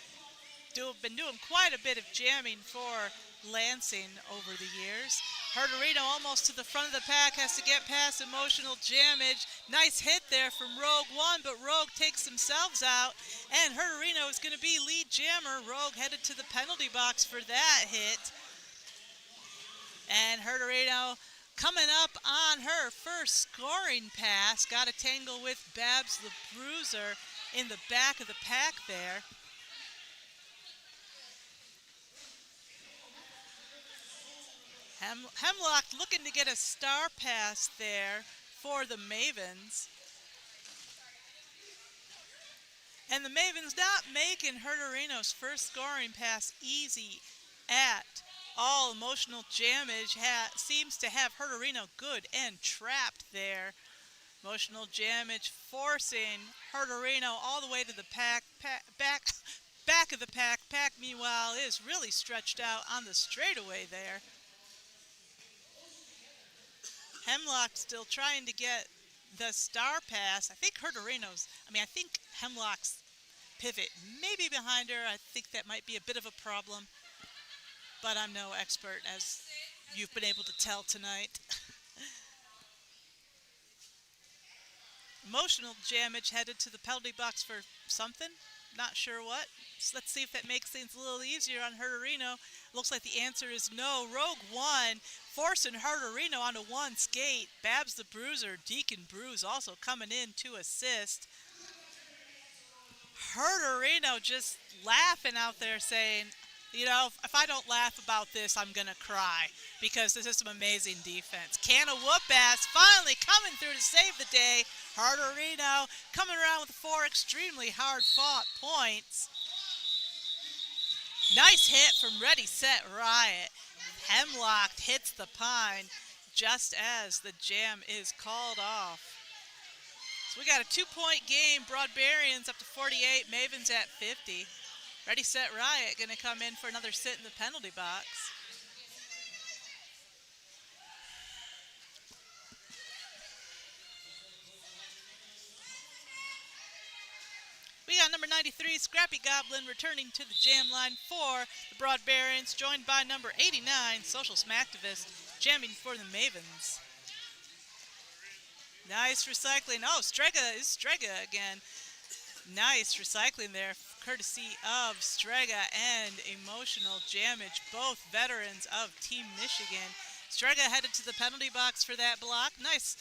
have been doing quite a bit of jamming for Lansing over the years. Herderino almost to the front of the pack, has to get past Emotional Jamage. Nice hit there from Rogue One, but Rogue takes themselves out, and Herderino is going to be lead jammer. Rogue headed to the penalty box for that hit. And Herderino coming up on her first scoring pass. Got a tangle with Babs the Bruiser in the back of the pack there. Hemlock looking to get a star pass there for the Mavens. And the Mavens not making Herderino's first scoring pass easy at all. Emotional Jamage seems to have Herderino good and trapped there. Emotional Jamage forcing Herderino all the way to the back of the pack. Pack, meanwhile, is really stretched out on the straightaway there. Hemlock still trying to get the star pass. I think Hemlock's pivot may be behind her. I think that might be a bit of a problem, but I'm no expert, as you've been able to tell tonight. Emotional Jamage headed to the penalty box for something. Not sure what. So let's see if that makes things a little easier on Herderino. Looks like the answer is no. Rogue One forcing Herderino onto one skate. Babs the Bruiser, Deacon Bruise also coming in to assist. Herderino just laughing out there saying, you know, if I don't laugh about this, I'm going to cry, because this is some amazing defense. Can of Whoop-Ass finally coming through to save the day. Herderino coming around with 4 extremely hard-fought points. Nice hit from Ready, Set, Riot. Hemlock hits the pine just as the jam is called off. So we got a 2-point game. Broadbarians up to 48, Mavens at 50. Ready, Set, Riot going to come in for another sit in the penalty box. We got number 93, Scrappy Goblin, returning to the jam line for the Broadbarians, joined by number 89, Social Smacktivist, jamming for the Mavens. Nice recycling. Oh, Strega is Strega again. Nice recycling there, courtesy of Strega and Emotional Jamage, both veterans of Team Michigan. Strega headed to the penalty box for that block. Nice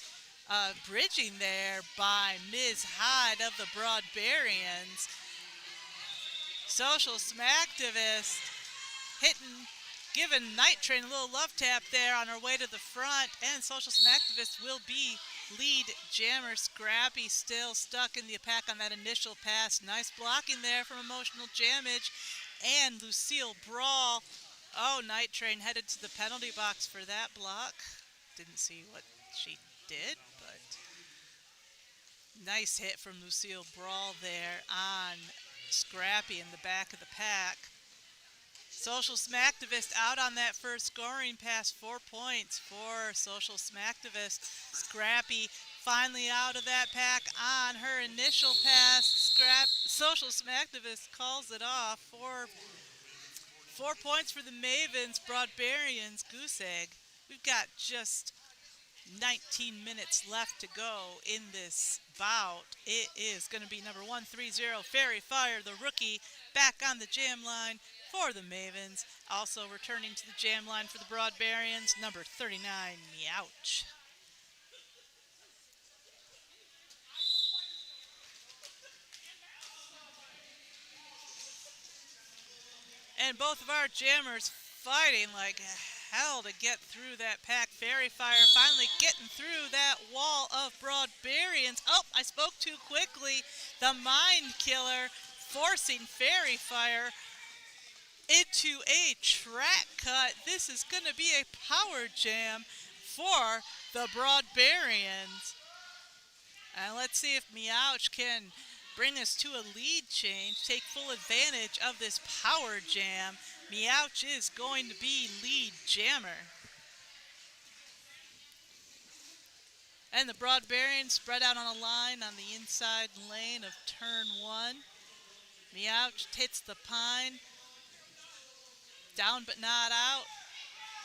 bridging there by Ms. Hyde of the Broadbarians. Social Smacktivist giving Night Train a little love tap there on her way to the front, and Social Smacktivist will be lead jammer. Scrappy still stuck in the attack on that initial pass. Nice blocking there from Emotional Jamage and Lucille Brawl. Oh, Night Train headed to the penalty box for that block. Didn't see what she did, but nice hit from Lucille Brawl there on Scrappy in the back of the pack. Social Smacktivist out on that first scoring pass. 4 points for Social Smacktivist. Scrappy finally out of that pack on her initial pass. Social Smacktivist calls it off. 4 points for the Mavens. Broadbarians, goose egg. We've got just 19 minutes left to go in this bout. It is going to be number 130, Fairy Fire, the rookie, back on the jam line for the Mavens. Also returning to the jam line for the Broadbarians, number 39, Meowch. And both of our jammers fighting like hell to get through that pack. Fairy Fire finally getting through that wall of Broadbarians. Oh, I spoke too quickly. The Mind Killer forcing Fairy Fire into a track cut. This is going to be a power jam for the Broadbarians. And let's see if Meowch can bring us to a lead change, take full advantage of this power jam. Meowch is going to be lead jammer. And the Broadbarians spread out on a line on the inside lane of turn 1. Meowch hits the pine. Down but not out.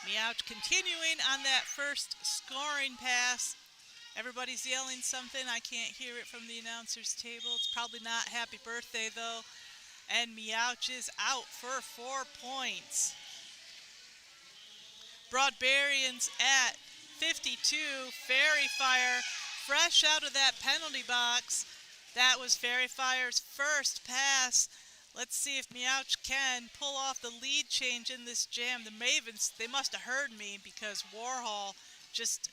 Meowch continuing on that first scoring pass. Everybody's yelling something. I can't hear it from the announcer's table. It's probably not happy birthday, though. And Meowch is out for 4 points. Broadbarians at 52. Fairy Fire fresh out of that penalty box. That was Fairy Fire's first pass. Let's see if Meowch can pull off the lead change in this jam. The Mavens, they must have heard me because Warhol just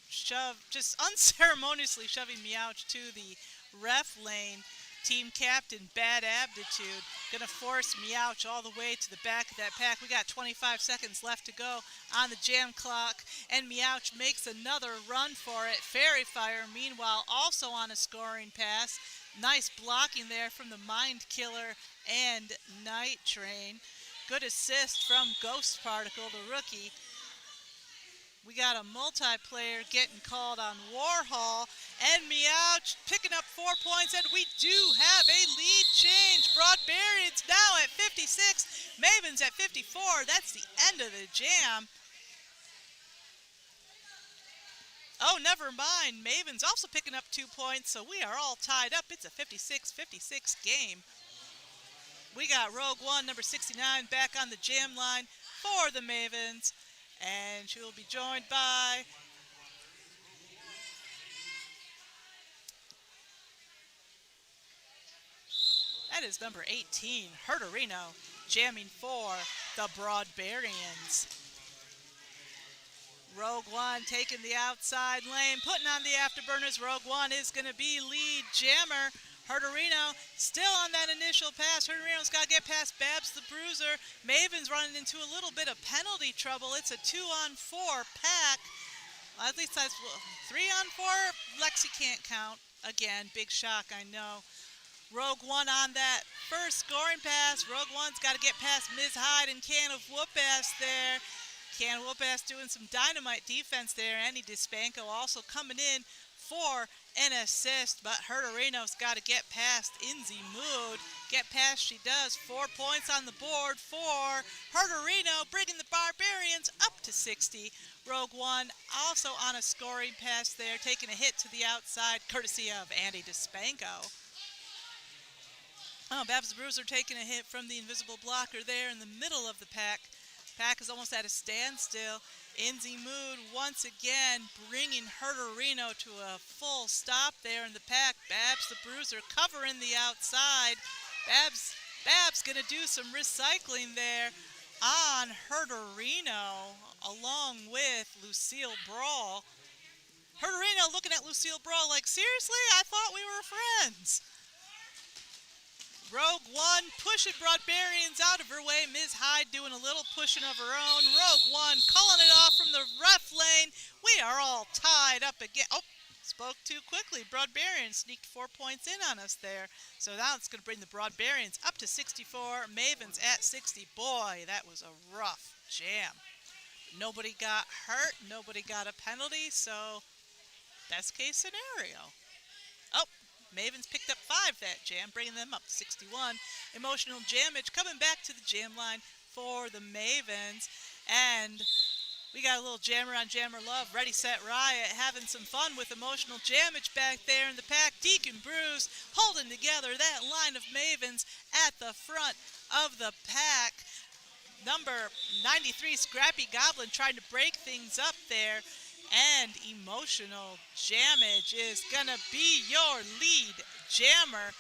unceremoniously shoving Meowch to the ref lane. Team captain, Bad Aptitude, gonna force Meowch all the way to the back of that pack. We got 25 seconds left to go on the jam clock, and Meowch makes another run for it. Fairy Fire, meanwhile, also on a scoring pass. Nice blocking there from the Mind Killer and Night Train. Good assist from Ghost Particle, the rookie. We got a multiplayer getting called on Warhol, and Meowch picking up 4 points, and we do have a lead change. Broadbarians now at 56, Mavens at 54. That's the end of the jam. Oh, never mind. Mavens also picking up 2 points, so we are all tied up. It's a 56-56 game. We got Rogue One, number 69, back on the jam line for the Mavens. And she will be joined by that is number 18, Herderino, jamming for the Broadbarians. Rogue One taking the outside lane, putting on the afterburners. Rogue One is going to be lead jammer. Herderino still on that initial pass. Herderino's got to get past Babs the Bruiser. Maven's running into a little bit of penalty trouble. It's a 2-on-4 pack. At least that's 3-on-4. Lexi can't count. Again, big shock, I know. Rogue One on that first scoring pass. Rogue One's got to get past Ms. Hyde and Can of Whoop-Ass there. Can of Whoop-Ass doing some dynamite defense there. Annie Dispanko also coming in for an assist, but Herderino's got to get past Inzi Mood. Get past she does. 4 points on the board for Herderino, bringing the Barbarians up to 60. Rogue One also on a scoring pass there, taking a hit to the outside, courtesy of Andy DeSpanco. Oh, Babs the Bruiser taking a hit from the invisible blocker there in the middle of the pack. Pack is almost at a standstill. Inzi Mood once again bringing Herderino to a full stop there in the pack. Babs the Bruiser covering the outside. Babs going to do some recycling there on Herderino along with Lucille Brawl. Herderino looking at Lucille Brawl like, seriously? I thought we were friends. Rogue One pushing Broadbarians out of her way. Ms. Hyde doing a little pushing of her own. Rogue One calling it off from the ref lane. We are all tied up again. Oh, spoke too quickly. Broadbarians sneaked 4 points in on us there. So now it's going to bring the Broadbarians up to 64. Mavens at 60. Boy, that was a rough jam. Nobody got hurt. Nobody got a penalty. So best case scenario. Oh. Mavens picked up 5 that jam, bringing them up to 61. Emotional Jammage coming back to the jam line for the Mavens. And we got a little jammer on jammer love. Ready, Set, Riot having some fun with Emotional Jammage back there in the pack. Deacon Bruce holding together that line of Mavens at the front of the pack. Number 93, Scrappy Goblin, trying to break things up there. And Emotional Jammage is going to be your lead jammer.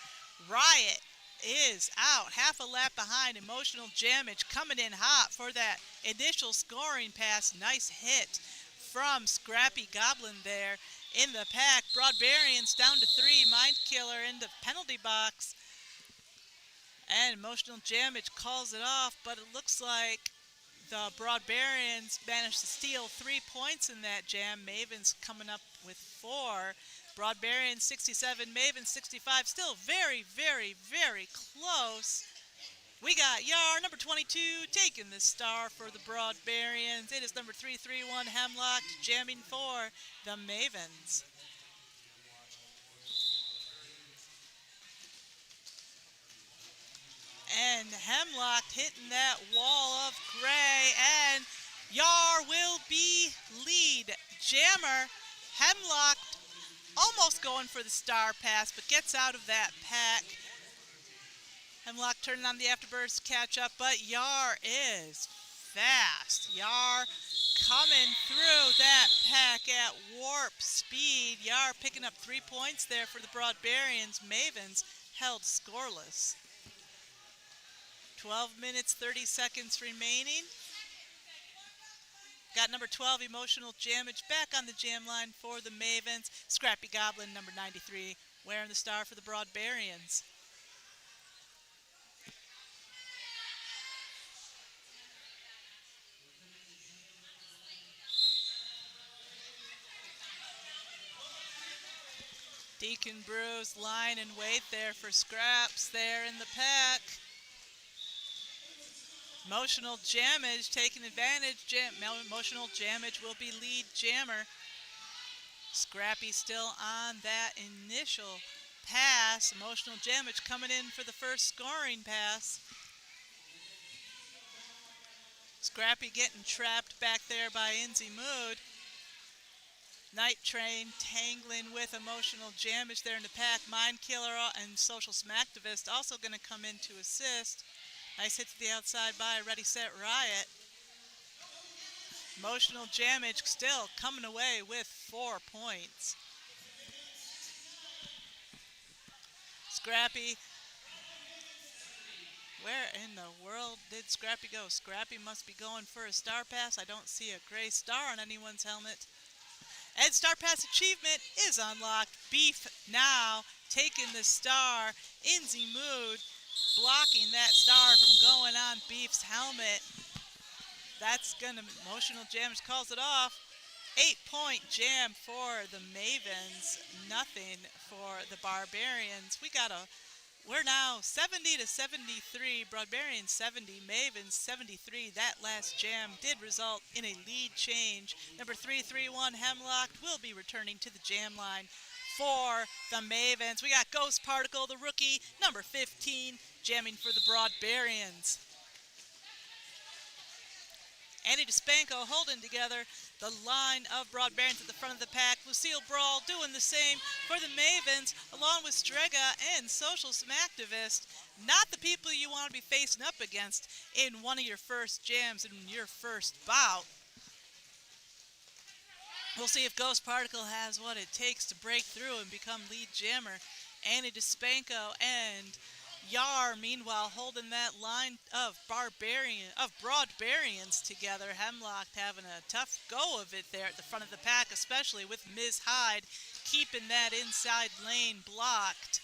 Riot is out. Half a lap behind. Emotional Jammage coming in hot for that initial scoring pass. Nice hit from Scrappy Goblin there in the pack. Broadbarians down to 3. Mind Killer in the penalty box. And Emotional Jammage calls it off, but it looks like the Broadbarians managed to steal 3 points in that jam. Mavens coming up with 4. Broadbarians 67, Mavens 65. Still very, very, very close. We got Yar, number 22, taking the star for the Broadbarians. It is number 331, Hemlock, jamming for the Mavens. And Hemlock hitting that wall of gray, and Yar will be lead jammer. Hemlock almost going for the star pass, but gets out of that pack. Hemlock turning on the afterburst catch up, but Yar is fast. Yar coming through that pack at warp speed. Yar picking up 3 points there for the Broadbarians. Mavens held scoreless. 12 minutes, 30 seconds remaining. Got number 12, Emotional Jammage, back on the jam line for the Mavens. Scrappy Goblin, number 93, wearing the star for the Broadbarians. Deacon Bruce lying in wait there for Scraps there in the pack. Emotional Jammage taking advantage. Emotional Jammage will be lead jammer. Scrappy still on that initial pass. Emotional Jammage coming in for the first scoring pass. Scrappy getting trapped back there by Inzi Mood. Night Train tangling with Emotional Jammage there in the pack. Mind Killer and Social Smacktivist also going to come in to assist. Nice hit to the outside by Ready, Set, Riot. Emotional Jammage still coming away with 4 points. Scrappy. Where in the world did Scrappy go? Scrappy must be going for a star pass. I don't see a gray star on anyone's helmet. And Star Pass achievement is unlocked. Beef now taking the star. Inzi Mood blocking that star from going on Beef's helmet. That's gonna, Emotional Jammage calls it off. 8-point jam for the Mavens, nothing for the Barbarians. We got a We're now 70 to 73. Broadbarians 70, Mavens 73. That last jam did result in a lead change. Number 331 Hemlock will be returning to the jam line for the Mavens. We got Ghost Particle, the rookie, number 15, jamming for the Broadbarians. Andy DeSpanco holding together the line of Broadbarians at the front of the pack. Lucille Brawl doing the same for the Mavens, along with Strega and Social Activist. Not the people you want to be facing up against in one of your first jams, in your first bout. We'll see if Ghost Particle has what it takes to break through and become lead jammer. Andy DeSpanco and Yar, meanwhile, holding that line of Broadbarians together. Hemlock having a tough go of it there at the front of the pack, especially with Ms. Hyde keeping that inside lane blocked.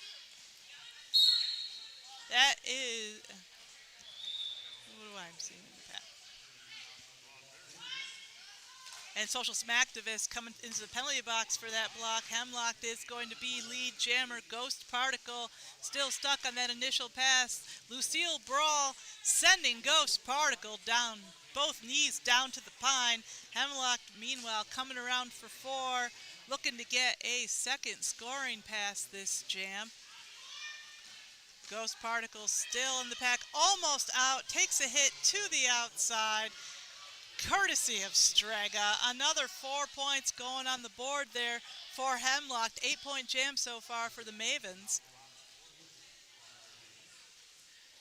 That is... what do I see in the pack? And Social Activist coming into the penalty box for that block. Hemlock is going to be lead jammer. Ghost Particle still stuck on that initial pass. Lucille Brawl sending Ghost Particle down, both knees down to the pine. Hemlock, meanwhile, coming around for 4, looking to get a second scoring pass this jam. Ghost Particle still in the pack, almost out, takes a hit to the outside. Courtesy of Strega. Another 4 points going on the board there for Hemlock. 8-point jam so far for the Mavens.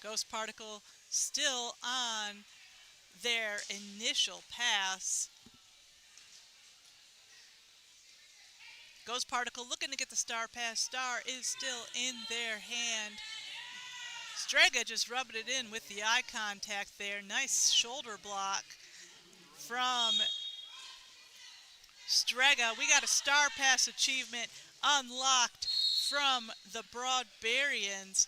Ghost Particle still on their initial pass. Ghost Particle looking to get the star pass. Star is still in their hand. Strega just rubbing it in with the eye contact there. Nice shoulder block from Strega. We got a star pass achievement unlocked from the Broadbarians.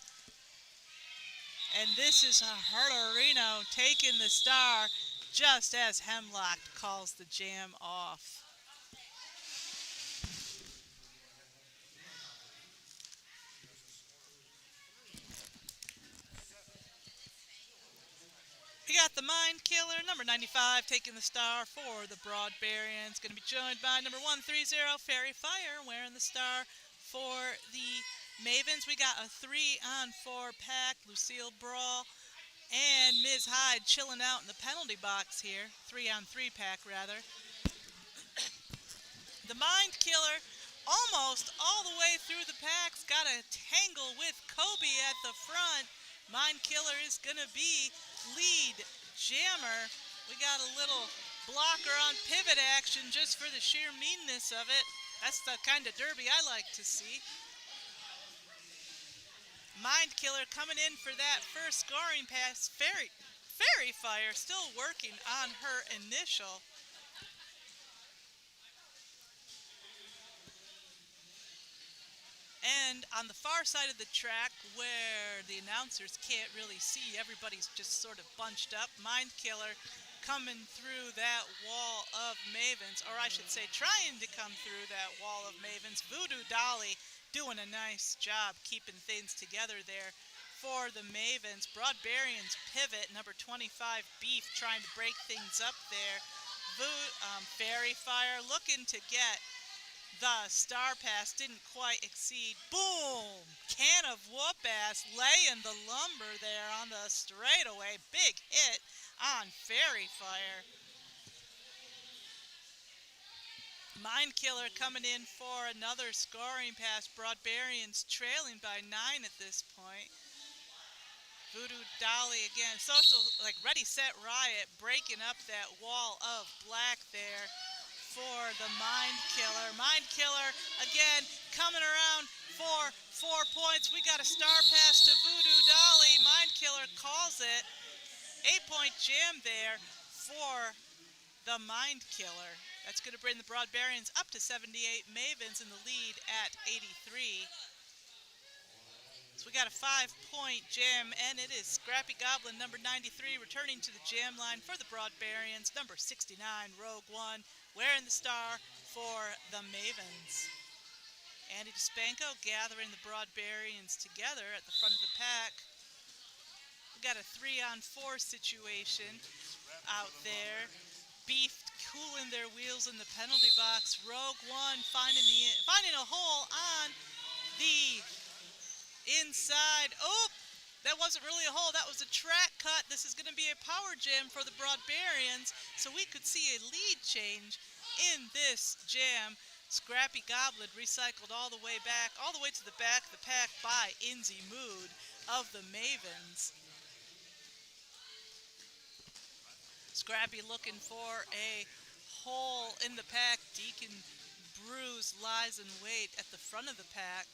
And this is Herderino taking the star just as Hemlock calls the jam off. We got the Mind Killer, number 95, taking the star for the Broadbarians. Going to be joined by number 130, Fairy Fire, wearing the star for the Mavens. We got a 3-on-4 pack, Lucille Brawl and Ms. Hyde chilling out in the penalty box here. 3-on-3 pack, rather. The Mind Killer almost all the way through the packs. Got a tangle with Kobe at the front. Mind Killer is going to be lead jammer. We got a little blocker on pivot action just for the sheer meanness of it. That's the kind of derby I like to see. Mind Killer coming in for that first scoring pass. Fairy Fire still working on her initial. And on the far side of the track, where the announcers can't really see, everybody's just sort of bunched up. Mind Killer coming through that wall of Mavens, or I should say trying to come through that wall of Mavens. Voodoo Dolly doing a nice job keeping things together there for the Mavens. Broadbarians pivot, number 25, Beef, trying to break things up there. Fairy Fire looking to get the star pass, didn't quite exceed. Boom! Can of whoop-ass laying the lumber there on the straightaway. Big hit on Fairy Fire. Mind Killer coming in for another scoring pass. Broadbarians trailing by 9 at this point. Voodoo Dolly again. Social, like Ready, Set, Riot, breaking up that wall of black there for the Mind Killer. Mind Killer again coming around for 4 points. We got a star pass to Voodoo Dolly. Mind Killer calls it. 8-point jam there for the Mind Killer. That's going to bring the Broadbarians up to 78. Mavens in the lead at 83. So we got a 5-point jam, and it is Scrappy Goblin, number 93, returning to the jam line for the Broadbarians. Number 69, Rogue One, wearing the star for the Mavens. Andy DeSpanco gathering the Broadbarians together at the front of the pack. We got a 3-on-4 situation out there. Beef cooling their wheels in the penalty box. Rogue One finding a hole on the inside. Oh, that wasn't really a hole. That was a track cut. This is going to be a power jam for the Broadbarians, so we could see a lead change in this jam. Scrappy Goblet recycled all the way to the back of the pack by Inzi Mood of the Mavens. Scrappy looking for a hole in the pack. Deacon Bruce lies in wait at the front of the pack.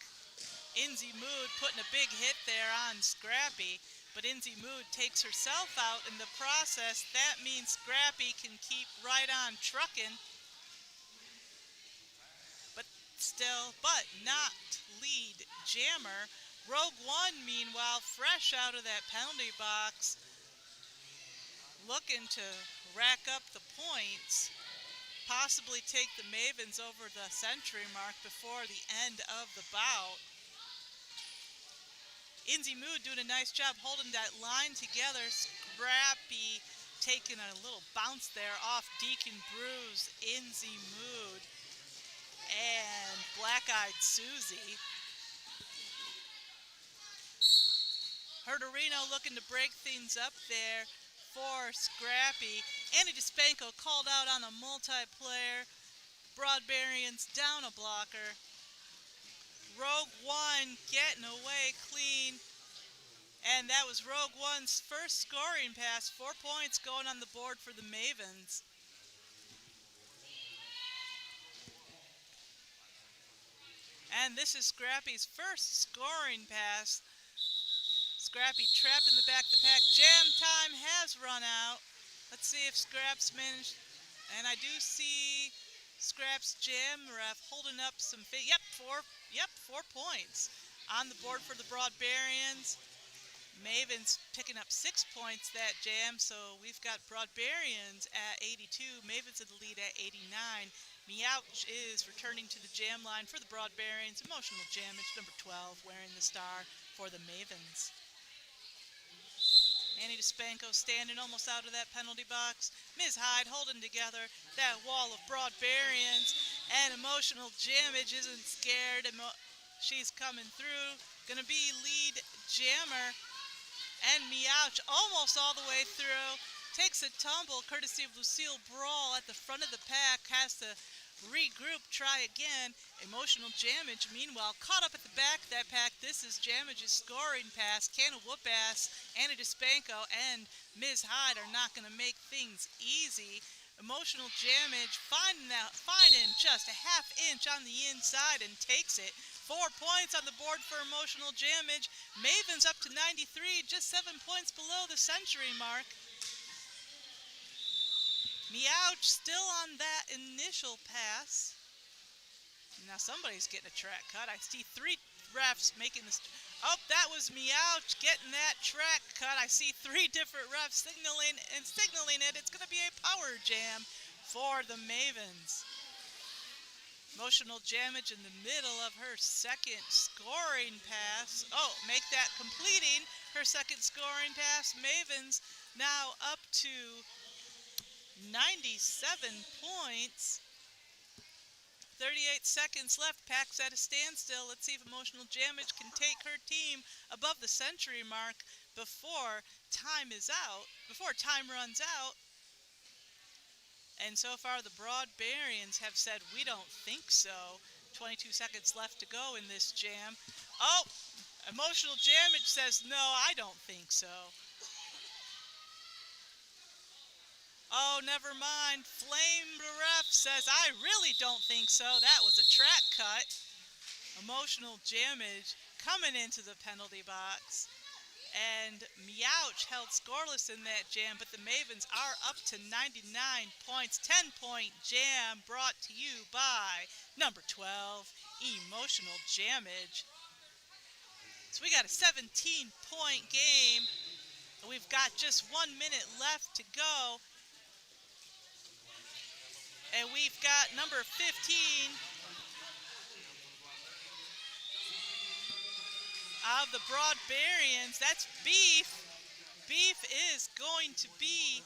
Inzi Mood putting a big hit there on Scrappy, but Inzi Mood takes herself out in the process. That means Scrappy can keep right on trucking. But not lead jammer. Rogue One, meanwhile, fresh out of that penalty box, looking to rack up the points, possibly take the Mavens over the century mark before the end of the bout. Inzi Mood doing a nice job holding that line together. Scrappy taking a little bounce there off Deacon Brews, Inzi Mood, and Black-Eyed Susie. Herderino looking to break things up there for Scrappy. Andy DeSpanco called out on a multiplayer. Broadbarians down a blocker. Rogue One getting away clean. And that was Rogue One's first scoring pass. 4 points going on the board for the Mavens. And this is Scrappy's first scoring pass. Scrappy trapped in the back of the pack. Jam time has run out. Let's see if Scraps managed. And I do see Scraps jam ref holding up some. Four points on the board for the Broadbarians. Mavens picking up 6 points that jam, so we've got Broadbarians at 82, Mavens in the lead at 89. Meowch is returning to the jam line for the Broadbarians. Emotional Jamage, number 12, wearing the star for the Mavens. Andy DeSpanco standing almost out of that penalty box. Ms. Hyde holding together that wall of Broadbarians, and Emotional Jamage isn't scared. She's coming through, gonna be lead jammer. And Meowch almost all the way through. Takes a tumble courtesy of Lucille Brawl at the front of the pack. Has to regroup, try again. Emotional Jamage, meanwhile, caught up at the back of that pack. This is Jamage's scoring pass. Can of whoop ass. Anna DeSpanco and Ms. Hyde are not going to make things easy. Emotional Jamage finding just a half inch on the inside and takes it. 4 points on the board for Emotional Jamage. Mavens up to 93, just 7 points below the century mark. Meowch still on that initial pass. Now somebody's getting a track cut. I see 3 refs making this. Oh, that was Meowch getting that track cut. I see 3 different refs signaling it. It's going to be a power jam for the Mavens. Emotional Jamage in the middle of her second scoring pass. Oh, make that completing her second scoring pass. Mavens now up to 97 points. 38 seconds left. Pack's at a standstill. Let's see if Emotional Jamage can take her team above the century mark before time runs out. And so far, the Broadbarians have said, we don't think so. 22 seconds left to go in this jam. Oh, Emotional Jamage says, no, I don't think so. Oh, never mind. Flame Ref says, I really don't think so. That was a track cut. Emotional Jamage coming into the penalty box. And Meowch held scoreless in that jam, but the Mavens are up to 99 points. 10-point jam brought to you by number 12, Emotional Jamage. So we got a 17-point game. We've got just 1 minute left to go. And we've got number 15, of the Broadbarians. That's Beef. Beef is going to be,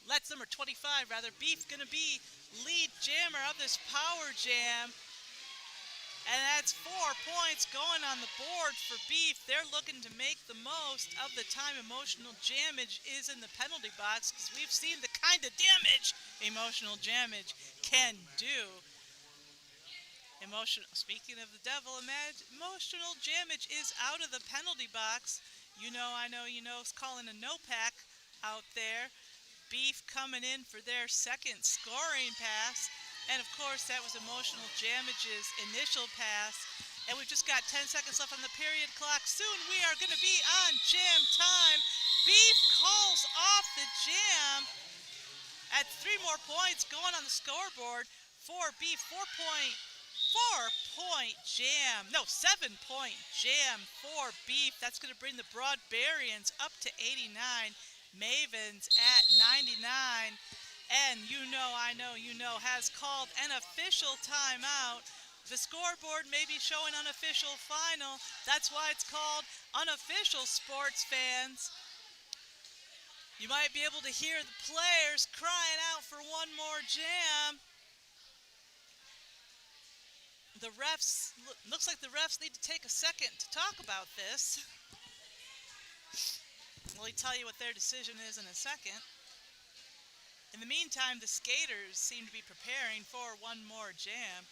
that's number 25 rather. Beef going to be lead jammer of this power jam. And that's 4 points going on the board for Beef. They're looking to make the most of the time emotional damage is in the penalty box, because we've seen the kind of damage emotional damage can do. Speaking of the devil, emotional damage is out of the penalty box. You know, I know, you know, it's calling a no pack out there. Beef coming in for their second scoring pass. And of course, that was emotional damage's initial pass. And we've just got 10 seconds left on the period clock. Soon we are going to be on jam time. Beef calls off the jam at 3 more points going on the scoreboard for Beef. 7-point jam for Beef. That's going to bring the Broadbarians up to 89. Mavens at 99. And you know, I know, you know, has called an official timeout. The scoreboard may be showing unofficial final. That's why it's called unofficial, sports fans. You might be able to hear the players crying out for one more jam. The refs, looks like the refs need to take a second to talk about this. We'll tell you what their decision is in a second. In the meantime, the skaters seem to be preparing for one more jam.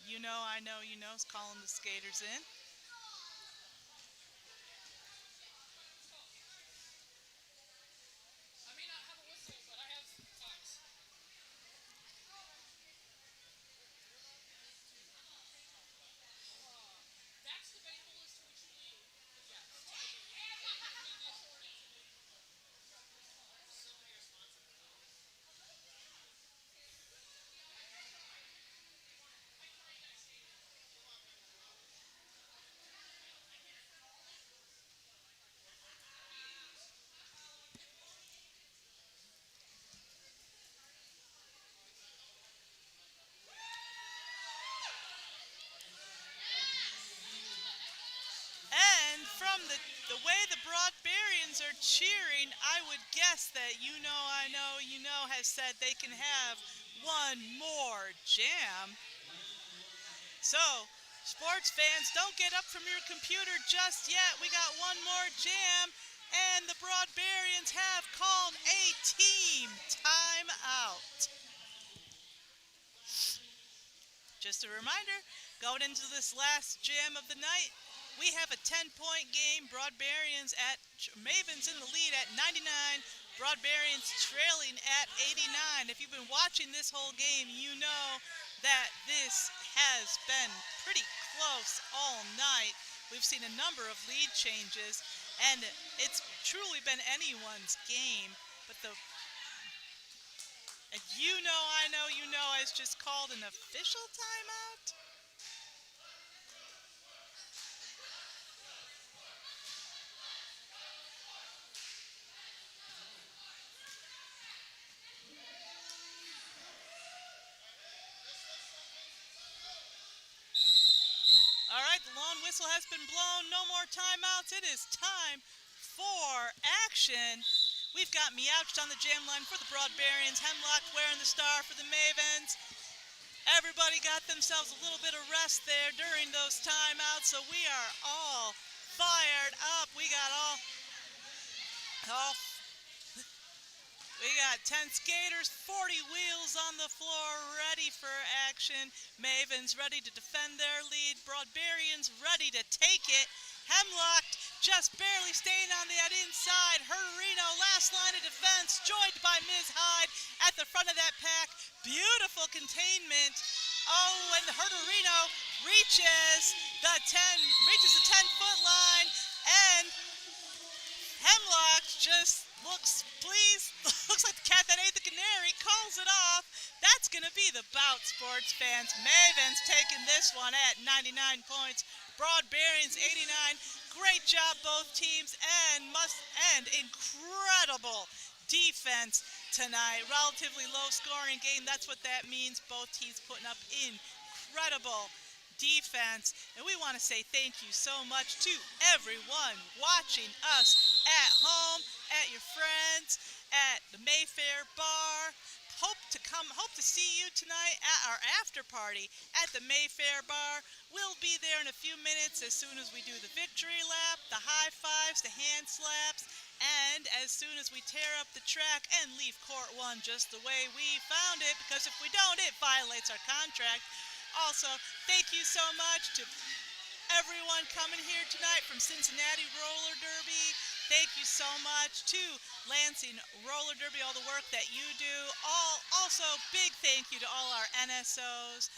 You know, I know, you know, is calling the skaters in. And from the way the Broadbarians are cheering, I would guess that you know, I know, you know, has said they can have one more jam. So, sports fans, don't get up from your computer just yet. We got one more jam, and the Broadbarians have called a team timeout. Just a reminder, going into this last jam of the night, we have a 10-point game. Broadbarians at Mavens in the lead at 99. Broadbarians trailing at 89. If you've been watching this whole game, you know that this has been pretty close all night. We've seen a number of lead changes, and it's truly been anyone's game. But you know, I know, you know, has just called an official timeout. All right, the long whistle has been blown. No more timeouts. It is time for action. We've got Meowched on the jam line for the Broadbarians. Hemlock wearing the star for the Mavens. Everybody got themselves a little bit of rest there during those timeouts, so we are all fired up. We got we got 10 skaters, 40 wheels on the floor, ready for action. Mavens ready to defend their lead. Broadbarians ready to take it. Hemlocked just barely staying on the inside. Herderino, last line of defense, joined by Ms. Hyde at the front of that pack. Beautiful containment. Oh, and Herderino reaches the 10-foot line, and Hemlock just looks like the cat that ate the canary, calls it off. That's going to be the bout, sports fans. Mavens taking this one at 99 points. Broadbarians 89. Great job, both teams, and incredible defense tonight. Relatively low scoring game. That's what that means. Both teams putting up incredible defense. And we want to say thank you so much to everyone watching us at home, at your friends, at the Mayfair Bar. Hope to see you tonight at our after party at the Mayfair Bar. We'll be there in a few minutes as soon as we do the victory lap, the high fives, the hand slaps, and as soon as we tear up the track and leave Court 1 just the way we found it, because if we don't, it violates our contract. Also, thank you so much to everyone coming here tonight from Cincinnati Roller Derby. Thank you so much to Lansing Roller Derby, all the work that you do. Also, big thank you to all our NSOs.